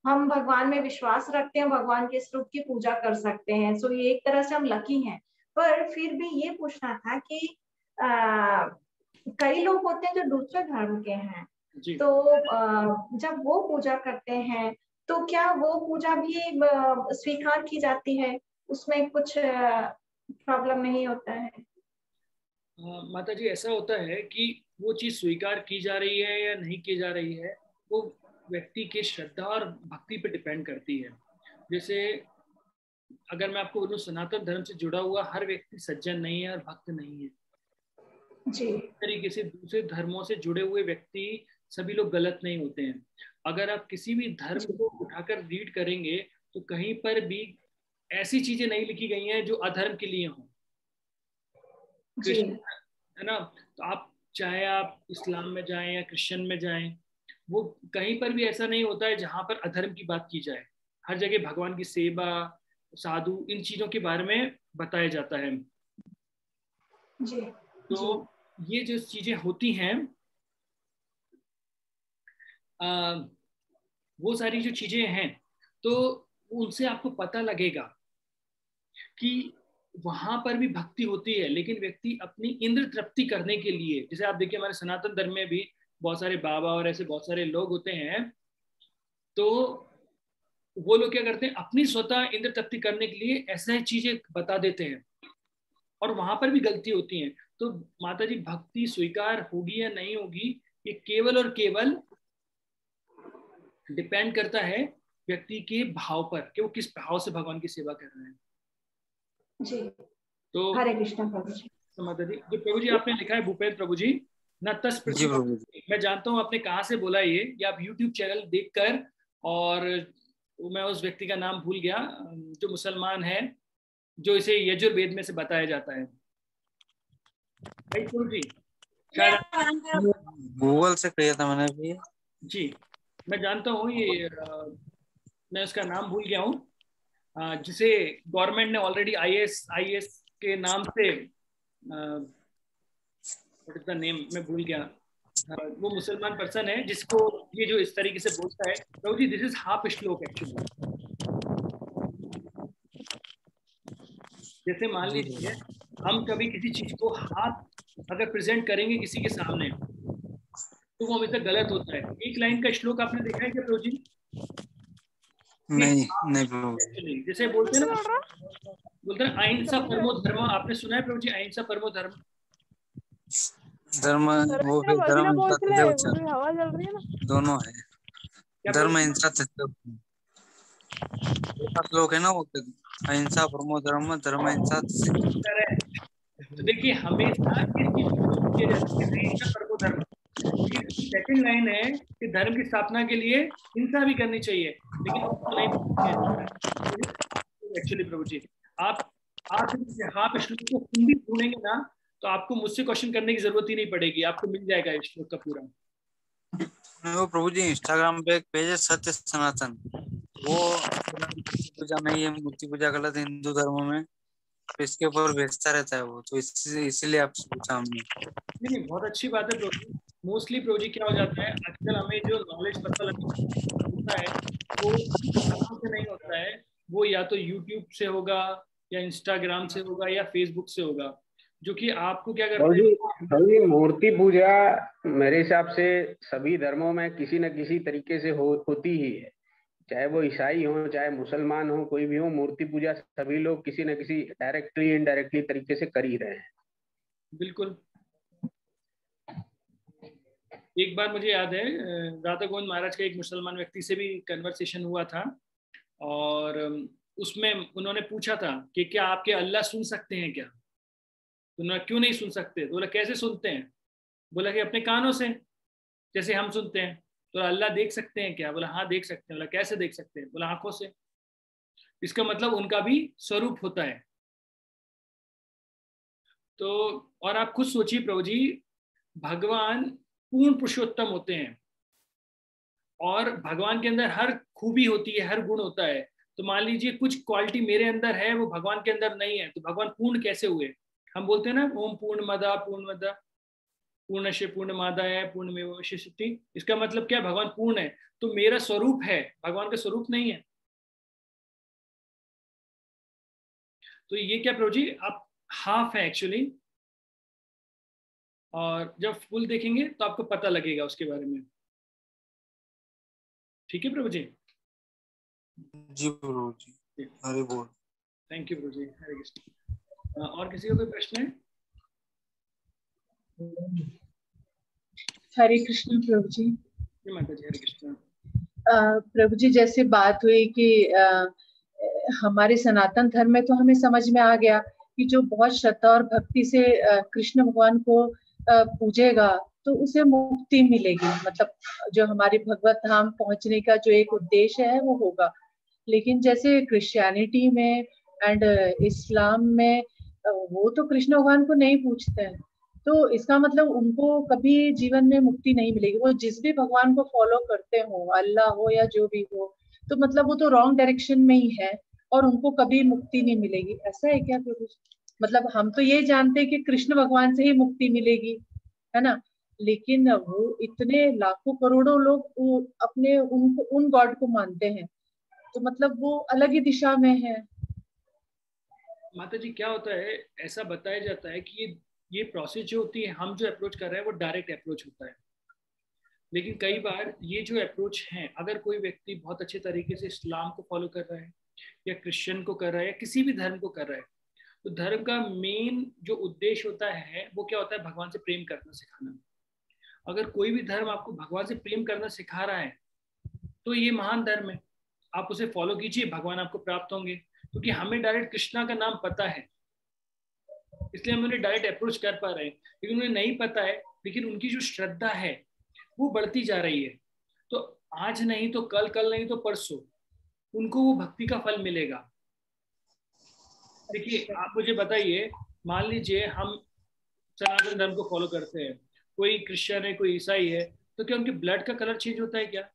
Speaker 3: हम भगवान में विश्वास रखते हैं, भगवान के स्वरूप की पूजा कर सकते हैं, सो ये एक तरह से हम लकी हैं। पर फिर भी ये पूछना था कि कई लोग होते हैं जो दूसरे धर्म के हैं, तो जब वो पूजा करते हैं तो क्या वो पूजा भी स्वीकार की जाती है? उसमें कुछ प्रॉब्लम नहीं होता है?
Speaker 1: माता जी ऐसा होता है कि वो चीज स्वीकार की जा रही है या नहीं की जा रही है, वो व्यक्ति के श्रद्धा और भक्ति पे डिपेंड करती है। जैसे अगर मैं आपको बोलूं, सनातन धर्म से जुड़ा हुआ हर व्यक्ति सज्जन नहीं है और भक्त नहीं है।
Speaker 3: जी
Speaker 1: इस तरीके से दूसरे धर्मों से जुड़े हुए व्यक्ति सभी लोग गलत नहीं होते हैं। अगर आप किसी भी धर्म को उठाकर रीड करेंगे तो कहीं पर भी ऐसी चीजें नहीं लिखी गई हैं जो अधर्म के लिए हों।
Speaker 3: जी
Speaker 1: कृष्ण है ना, तो आप चाहे आप इस्लाम में जाएं या क्रिश्चियन में जाएं, वो कहीं पर भी ऐसा नहीं होता है जहां पर अधर्म की बात की जाए। हर जगह भगवान की सेवा, साधु, इन चीजों के बारे में बताया जाता है।
Speaker 3: जी
Speaker 1: तो ये जो चीजें होती हैं, वो सारी जो चीजें हैं, तो उनसे आपको पता लगेगा कि वहां पर भी भक्ति होती है, लेकिन व्यक्ति अपनी इंद्र तृप्ति करने के लिए, जैसे आप देखिए हमारे सनातन धर्म में भी बहुत सारे बाबा और ऐसे बहुत सारे लोग होते हैं, तो वो लोग क्या करते हैं, अपनी स्वतः इंद्र तृप्ति करने के लिए ऐसे चीजें बता देते हैं, और वहां पर भी गलती होती है। तो माता जी, भक्ति स्वीकार होगी या नहीं होगी, ये केवल और केवल डिपेंड करता है व्यक्ति के भाव पर, कि वो किस भाव से भगवान की सेवा कर रहे हैं।
Speaker 3: जी
Speaker 1: तो
Speaker 3: हरे कृष्ण प्रभु जी।
Speaker 1: तो माता जी, जो प्रभु जी आपने लिखा है, भूपेंद्र प्रभु जी, न तस
Speaker 4: जी प्रभु जी।
Speaker 1: मैं जानता हूँ आपने कहाँ से बोला ये आप यूट्यूब चैनल देखकर, और मैं उस व्यक्ति का नाम भूल गया जो मुसलमान है, जो इसे यजुर्वेद में से बताया जाता है। भाई प्रभु जी, शायद
Speaker 4: गूगल से किया था मैंने भी।
Speaker 1: जी मैं जानता हूँ ये, मैं उसका नाम भूल गया हूँ, जिसे गवर्नमेंट ने ऑलरेडी आईएएस के नाम से, व्हाट इज द नेम, मैं भूल गया, वो मुसलमान पर्सन है जिसको ये जो इस तरीके से बोलता है। प्रभु जी, दिस इज हाफ श्लोक एक्चुअली। जैसे मान लीजिए हम कभी किसी चीज को हाफ अगर प्रेजेंट करेंगे किसी के सामने, तो वो हमेशा गलत होता है। एक लाइन का श्लोक आपने देखा है क्या प्रभु जी?
Speaker 4: नहीं नहीं प्रभु जी।
Speaker 1: Actually, जैसे बोलते हैं ना, बोलते हैं अहिंसा परमो धर्म, आपने सुना है प्रभु जी, अहिंसा परमो धर्म?
Speaker 4: धर्म, वो भी धर्म हिंसा सदैव चल,
Speaker 2: हवा चल रही है ना।
Speaker 4: दोनों है।
Speaker 1: क्या
Speaker 4: धर्म हिंसा सदैव, श्लोक है ना वो, अहिंसा परमो धर्म, धर्म हिंसा
Speaker 1: बोलते हैं? तो देखिए हमेशा इस चीज को यूज किया जाता है, अहिंसा परमो धर्म। सेकंड लाइन है कि धर्म की स्थापना के लिए हिंसा भी करनी चाहिए, लेकिन उसको नहीं एक्चुअली प्रभु जी। आप आप श्लोक को हिंदी ढूंढेंगे ना, तो आपको मुझसे क्वेश्चन करने की जरूरत ही नहीं पड़ेगी, आपको मिल जाएगा इस श्लोक का पूरा।
Speaker 4: वो प्रभु जी इंस्टाग्राम पे एक पेज है सत्य सनातन, वो पूजा नहीं है, मूर्ति पूजा गलत है हिंदू धर्म में, तो इसके ऊपर बेचता रहता है वो, तो इसीलिए आपसे पूछा हमने।
Speaker 1: नहीं, बहुत अच्छी बात है प्रभु जी। मोस्टली प्रभु जी क्या हो जाता है, आजकल हमें जो नॉलेज पता होता है वो कहाँ से नहीं होता है, वो या तो यूट्यूब से होगा, या इंस्टाग्राम से होगा, या फेसबुक से होगा, जो कि आपको क्या करता है।
Speaker 5: जी मूर्ति पूजा मेरे हिसाब से सभी धर्मों में किसी न किसी तरीके से होती ही है, चाहे वो ईसाई हो चाहे मुसलमान हो, कोई भी हो, मूर्ति पूजा सभी लोग किसी न किसी डायरेक्टली इनडायरेक्टली तरीके से कर ही रहे हैं।
Speaker 1: बिल्कुल। एक बार मुझे याद है, राधा गोविंद महाराज का एक मुसलमान व्यक्ति से भी कन्वर्सेशन हुआ था, और उसमें उन्होंने पूछा था कि क्या आपके अल्लाह सुन सकते हैं क्या? तो उन्होंने क्यों नहीं सुन सकते? तो बोला कैसे सुनते हैं? बोला कि अपने कानों से, जैसे हम सुनते हैं। तो अल्लाह देख सकते हैं क्या? बोला हाँ देख सकते हैं। बोला कैसे देख सकते हैं? बोला आंखों से। इसका मतलब उनका भी स्वरूप होता है। तो और आप खुद सोचिए प्रभु जी, भगवान पूर्ण पुरुषोत्तम होते हैं, और भगवान के अंदर हर खूबी होती है, हर गुण होता है। तो मान लीजिए कुछ क्वालिटी मेरे अंदर है, वो भगवान के अंदर नहीं है, तो भगवान पूर्ण कैसे हुए? हम बोलते हैं ना, ओम पूर्णमदा पूर्णस्य पूर्णमादाय पूर्णमेवावशिष्यति। इसका मतलब क्या? भगवान पूर्ण है, तो मेरा स्वरूप है, भगवान का स्वरूप नहीं है। तो ये क्या प्रभु जी, आप हाफ है एक्चुअली, और जब फुल देखेंगे तो आपको पता लगेगा उसके बारे में। ठीक है प्रभु जी?
Speaker 4: जी प्रभु जी, हरे बोल।
Speaker 1: थैंक यू प्रभु जी, हरे कृष्ण। और किसी का कोई प्रश्न है?
Speaker 6: हरे कृष्ण प्रभु जी।
Speaker 1: माता जी हरे कृष्ण।
Speaker 6: प्रभु जी जैसे बात हुई कि हमारे सनातन धर्म में तो हमें समझ में आ गया कि जो बहुत श्रद्धा और भक्ति से कृष्ण भगवान को पूजेगा तो उसे मुक्ति मिलेगी, मतलब जो हमारे भगवत धाम पहुंचने का जो एक उद्देश्य है वो होगा। लेकिन जैसे क्रिश्चियनिटी में एंड इस्लाम में वो तो कृष्ण भगवान को नहीं पूछते हैं, तो इसका मतलब उनको कभी जीवन में मुक्ति नहीं मिलेगी। वो जिस भी भगवान को फॉलो करते हो, अल्लाह हो या जो भी हो, तो मतलब वो तो रॉन्ग डायरेक्शन में ही है और उनको कभी मुक्ति नहीं मिलेगी। ऐसा है क्या प्रभु? मतलब हम तो ये जानते हैं कि कृष्ण भगवान से ही मुक्ति मिलेगी, है ना, लेकिन वो इतने लाखों करोड़ों लोग वो अपने उनको उन गॉड को मानते हैं, तो मतलब वो अलग ही दिशा में है।
Speaker 1: माता जी क्या होता है, ऐसा बताया जाता है कि ये प्रोसेस जो होती है, हम जो अप्रोच कर रहे हैं वो डायरेक्ट अप्रोच होता है। लेकिन कई बार ये जो अप्रोच है, अगर कोई व्यक्ति बहुत अच्छे तरीके से इस्लाम को फॉलो कर रहा है या क्रिश्चियन को कर रहा है या किसी भी धर्म को कर रहा है, तो धर्म का मेन जो उद्देश्य होता है वो क्या होता है? भगवान से प्रेम करना सिखाना। अगर कोई भी धर्म आपको भगवान से प्रेम करना सिखा रहा है तो ये महान धर्म है, आप उसे फॉलो कीजिए, भगवान आपको प्राप्त होंगे। क्योंकि हमें डायरेक्ट कृष्णा का नाम पता है, इसलिए हम उन्हें डायरेक्ट अप्रोच कर पा रहे हैं। लेकिन उन्हें नहीं पता है, लेकिन उनकी जो श्रद्धा है वो बढ़ती जा रही है, तो आज नहीं तो कल, कल नहीं तो परसों उनको वो भक्ति का फल मिलेगा। देखिए आप मुझे बताइए, मान लीजिए हम सनातन धर्म को फॉलो करते हैं, कोई क्रिश्चियन है, कोई ईसाई है, तो क्या उनके ब्लड का कलर चेंज होता है क्या?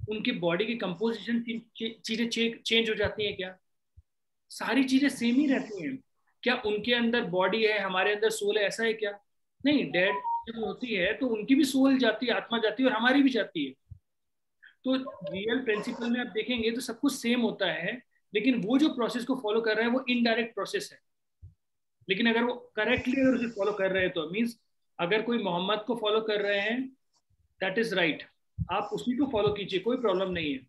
Speaker 1: उनकी बॉडी की कंपोजिशन चीजें चेंज हो जाती है क्या? सारी चीजें सेम ही रहती हैं। क्या उनके अंदर बॉडी है, हमारे अंदर सोल है, ऐसा है क्या? नहीं, डेड जब होती है तो उनकी भी सोल जाती है, आत्मा जाती है, और हमारी भी जाती है। तो रियल प्रिंसिपल में आप देखेंगे तो सब कुछ सेम होता है, लेकिन वो जो प्रोसेस को फॉलो कर रहे हैं वो इनडायरेक्ट प्रोसेस है। लेकिन अगर वो करेक्टली अगर उसे फॉलो कर रहे हैं तो मीन्स अगर कोई मोहम्मद को फॉलो कर रहे हैं, दैट इज राइट, आप उसी को फॉलो कीजिए, कोई प्रॉब्लम नहीं है।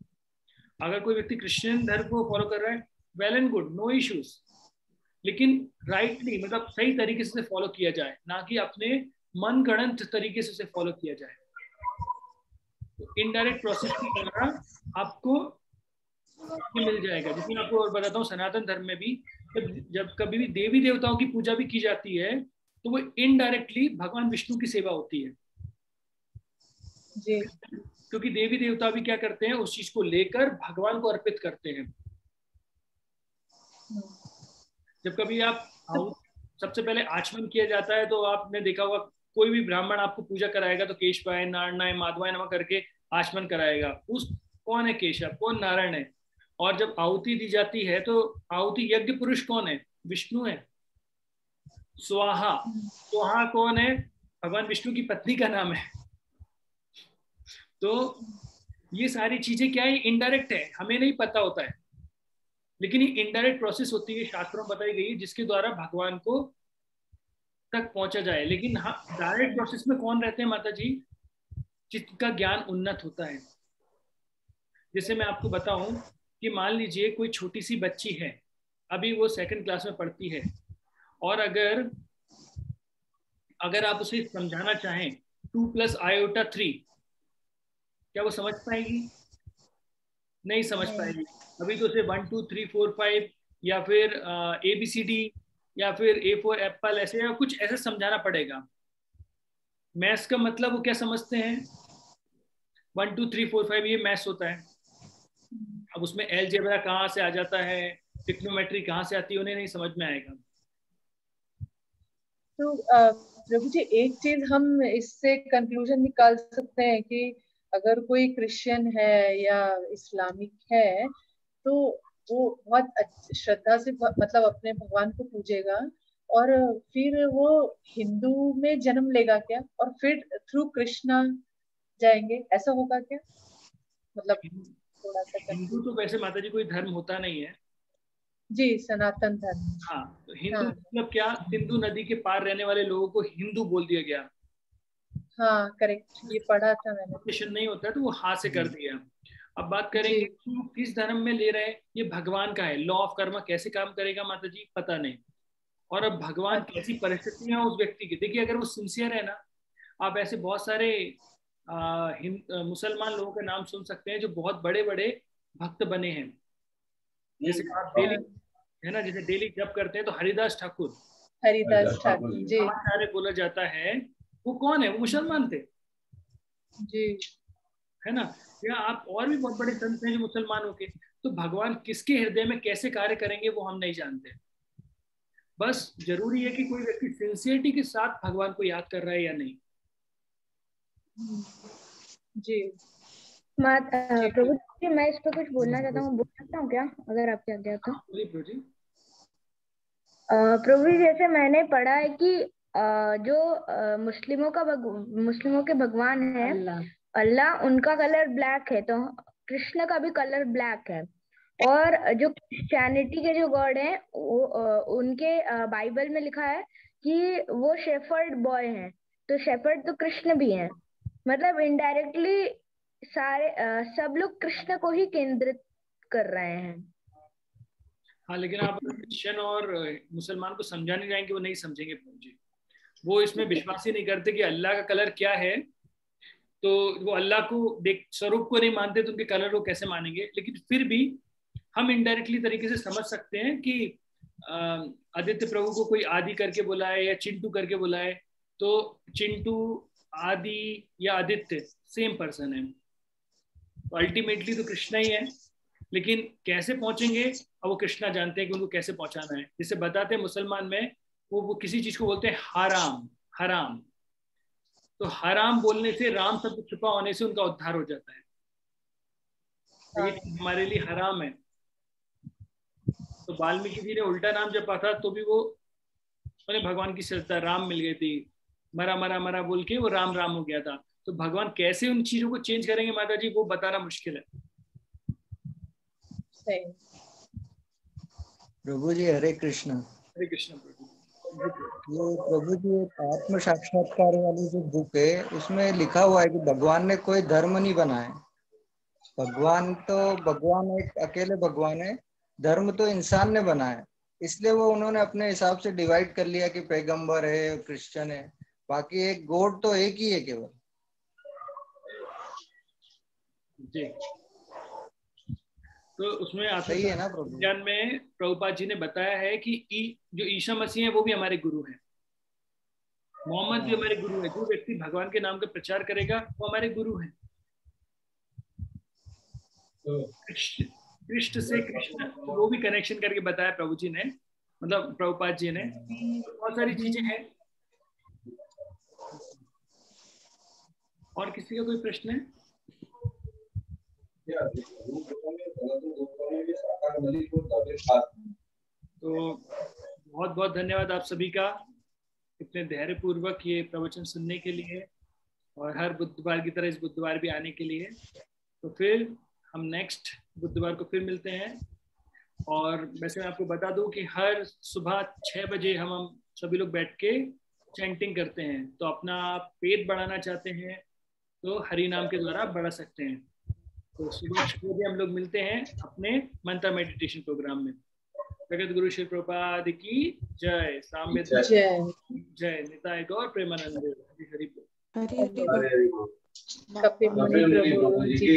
Speaker 1: अगर कोई व्यक्ति क्रिश्चियन धर्म को फॉलो कर रहा है, well and good, no issues, लेकिन राइटली मतलब सही तरीके से फॉलो किया जाए, ना कि अपने मन गणंत तरीके से उसे फॉलो किया जाए। तो इनडायरेक्ट प्रोसेस के द्वारा आपको मिल जाएगा। जिसमें आपको और बताता हूँ, सनातन धर्म में भी जब कभी भी देवी देवताओं की पूजा भी की जाती है तो वो इनडायरेक्टली भगवान विष्णु की सेवा होती है
Speaker 6: जी।
Speaker 1: क्योंकि देवी देवता भी क्या करते हैं, उस चीज को लेकर भगवान को अर्पित करते हैं। जब कभी आप सबसे पहले आचमन किया जाता है तो आपने देखा होगा, कोई भी ब्राह्मण आपको पूजा कराएगा तो केशवाय नारायणाय माधवाय नमः करके आचमन कराएगा। उस कौन है केशव, कौन नारायण है? और जब आहुति दी जाती है तो आहुति यज्ञ पुरुष कौन है? विष्णु है। स्वाहा, स्वाहा कौन है? भगवान विष्णु की पत्नी का नाम है। तो ये सारी चीजें क्या है, इनडायरेक्ट है, हमें नहीं पता होता है, लेकिन ये इनडायरेक्ट प्रोसेस होती है, शास्त्रों में बताई गई है, जिसके द्वारा भगवान को तक पहुंचा जाए। लेकिन हाँ, डायरेक्ट प्रोसेस में कौन रहते हैं माता जी? जिसका ज्ञान उन्नत होता है। जैसे मैं आपको बताऊं कि मान लीजिए कोई छोटी सी बच्ची है, अभी वो 2nd क्लास में पढ़ती है, और अगर आप उसे समझाना चाहें 2 + i 3, क्या वो समझ पाएगी? नहीं समझ पाएगी। अभी तो उसे 1 2 3 4 5 या फिर ABCD या फिर A for एप्पल ऐसे या कुछ ऐसे समझाना पड़ेगा। मैथ्स का मतलब वो क्या समझते हैं? 1 2 3 4 5 ये मैथ्स होता है। अब उसमें अलजेब्रा कहाँ से आ जाता है, ट्रिग्नोमेट्री कहाँ से आती है, उन्हें नहीं समझ में आएगा।
Speaker 6: तो प्रभु जी एक चीज हम इससे कंक्लूजन निकाल सकते हैं कि अगर कोई क्रिश्चियन है या इस्लामिक है तो वो बहुत श्रद्धा से मतलब अपने भगवान को पूजेगा, और फिर वो हिंदू में जन्म लेगा क्या, और फिर थ्रू कृष्णा जाएंगे, ऐसा होगा क्या? मतलब थोड़ा सा
Speaker 1: हिंदू तो वैसे माता जी कोई धर्म होता नहीं है
Speaker 6: जी, सनातन धर्म।
Speaker 1: हाँ, तो हिंदू
Speaker 6: हाँ।
Speaker 1: मतलब क्या, सिंधु नदी के पार रहने वाले लोगों को हिंदू बोल दिया गया।
Speaker 6: हाँ करेक्ट, ये पढ़ा था मैंने।
Speaker 1: क्वेश्चन नहीं होता है तो वो हाथ से कर दिया। अब बात करेंगे किस धर्म में ले रहे हैं, ये भगवान का है। लॉ ऑफ कर्म कैसे काम करेगा माता जी पता नहीं, और अब भगवान कैसी परिस्थितियां उस व्यक्ति की। देखिए अगर वो सिंसियर है ना, आप ऐसे बहुत सारे मुसलमान लोगों के नाम सुन सकते हैं जो बहुत बड़े बड़े भक्त बने हैं। जैसे आप डेली है ना, जैसे डेली जप करते हैं तो हरिदास ठाकुर
Speaker 6: जी
Speaker 1: आचार्य बोला जाता है, वो कौन है? वो मुसलमान थे
Speaker 6: जी,
Speaker 1: है ना। या आप और भी बहुत बड़े संत हैं जो मुसलमानों के। तो भगवान किसके हृदय में कैसे कार्य करेंगे वो हम नहीं जानते। बस जरूरी है कि कोई व्यक्ति सिंसियरिटी के साथ भगवान को याद कर रहा है या नहीं।
Speaker 6: जी
Speaker 2: प्रभु जी, मैं इस पर कुछ बोलना चाहता हूँ, बोल सकता हूँ क्या, अगर आपकी आज्ञा हो तो? प्रभु जी, जैसे मैंने पढ़ा है कि जो मुस्लिमों के भगवान है अल्लाह, उनका कलर ब्लैक है, तो कृष्ण का भी कलर ब्लैक है। और जो क्रिश्चियनिटी के जो गॉड हैं उनके बाइबल में लिखा है कि वो शेफर्ड बॉय हैं, तो शेफर्ड तो कृष्ण भी हैं। मतलब इनडायरेक्टली सारे सब लोग कृष्ण को ही केंद्रित कर रहे हैं।
Speaker 1: हाँ, लेकिन आप क्रिश्चियन और मुसलमान को समझाने जाएंगे वो नहीं समझेंगे प्रभु जी। वो इसमें विश्वास ही नहीं करते कि अल्लाह का कलर क्या है, तो वो अल्लाह को देख स्वरूप को नहीं मानते, तो उनके कलर को कैसे मानेंगे। लेकिन फिर भी हम इनडायरेक्टली तरीके से समझ सकते हैं कि आदित्य प्रभु को कोई आदि करके बुलाए या चिंटू करके बुलाए, तो चिंटू, आदि या आदित्य सेम पर्सन है, तो अल्टीमेटली तो कृष्णा ही है। लेकिन कैसे पहुंचेंगे अब वो कृष्णा जानते हैं कि उनको कैसे पहुंचाना है। जिसे बताते हैं मुसलमान में वो किसी चीज को बोलते हैं हराम, हराम, तो हराम बोलने से, राम शब्द छुपा होने से उनका उद्धार हो जाता है। लेकिन हमारे लिए हराम है। तो वाल्मीकि जी ने उल्टा नाम जपा था तो भी वो उन्हें भगवान की श्रद्धा, राम मिल गई थी, मरा मरा मरा बोल के वो राम राम हो गया था। तो भगवान कैसे उन चीजों को चेंज करेंगे माता जी, वो बताना मुश्किल है।
Speaker 6: सही।
Speaker 7: प्रभु जी हरे कृष्ण।
Speaker 1: हरे कृष्ण प्रभु।
Speaker 7: ये प्रभु जी एक आत्म साक्षात्कार वाली जो बुक है उसमें लिखा हुआ है कि भगवान ने कोई धर्म नहीं बनाए। भगवान एक अकेले भगवान है, धर्म तो इंसान ने बनाया। इसलिए वो उन्होंने अपने हिसाब से डिवाइड कर लिया कि पैगंबर है, क्रिश्चियन है, बाकी एक गॉड तो एक ही है केवल।
Speaker 1: जी, तो उसमें
Speaker 7: सही है ना प्रभु?
Speaker 1: ज्ञान में प्रभुपाद जी ने बताया है कि जो ईसा मसीह है वो भी हमारे गुरु हैं, मोहम्मद भी हमारे गुरु है। जो व्यक्ति भगवान के नाम का प्रचार करेगा वो हमारे गुरु हैं। कृष्ण से कृष्ण, वो भी कनेक्शन करके बताया प्रभु जी ने, मतलब प्रभुपाद जी ने। बहुत सारी चीजें हैं। और किसी का कोई प्रश्न है? तो बहुत बहुत धन्यवाद आप सभी का इतने धैर्य पूर्वक ये प्रवचन सुनने के लिए, और हर बुधवार की तरह इस बुधवार भी आने के लिए। तो फिर हम नेक्स्ट बुधवार को फिर मिलते हैं। और वैसे मैं आपको बता दूं कि हर सुबह 6 बजे हम सभी लोग बैठ के चैंटिंग करते हैं। तो अपना पेट बढ़ाना चाहते हैं तो हरि नाम के द्वारा बढ़ा सकते हैं। तो सुबह 6 बजे हम लोग मिलते हैं अपने मंत्र मेडिटेशन प्रोग्राम में। जगत गुरु श्री प्रभुपाद की जय। साम्य जय। निताय गौर प्रेमानंद। हरि हरि बोल।
Speaker 6: कपिल मुनि प्रभु जी।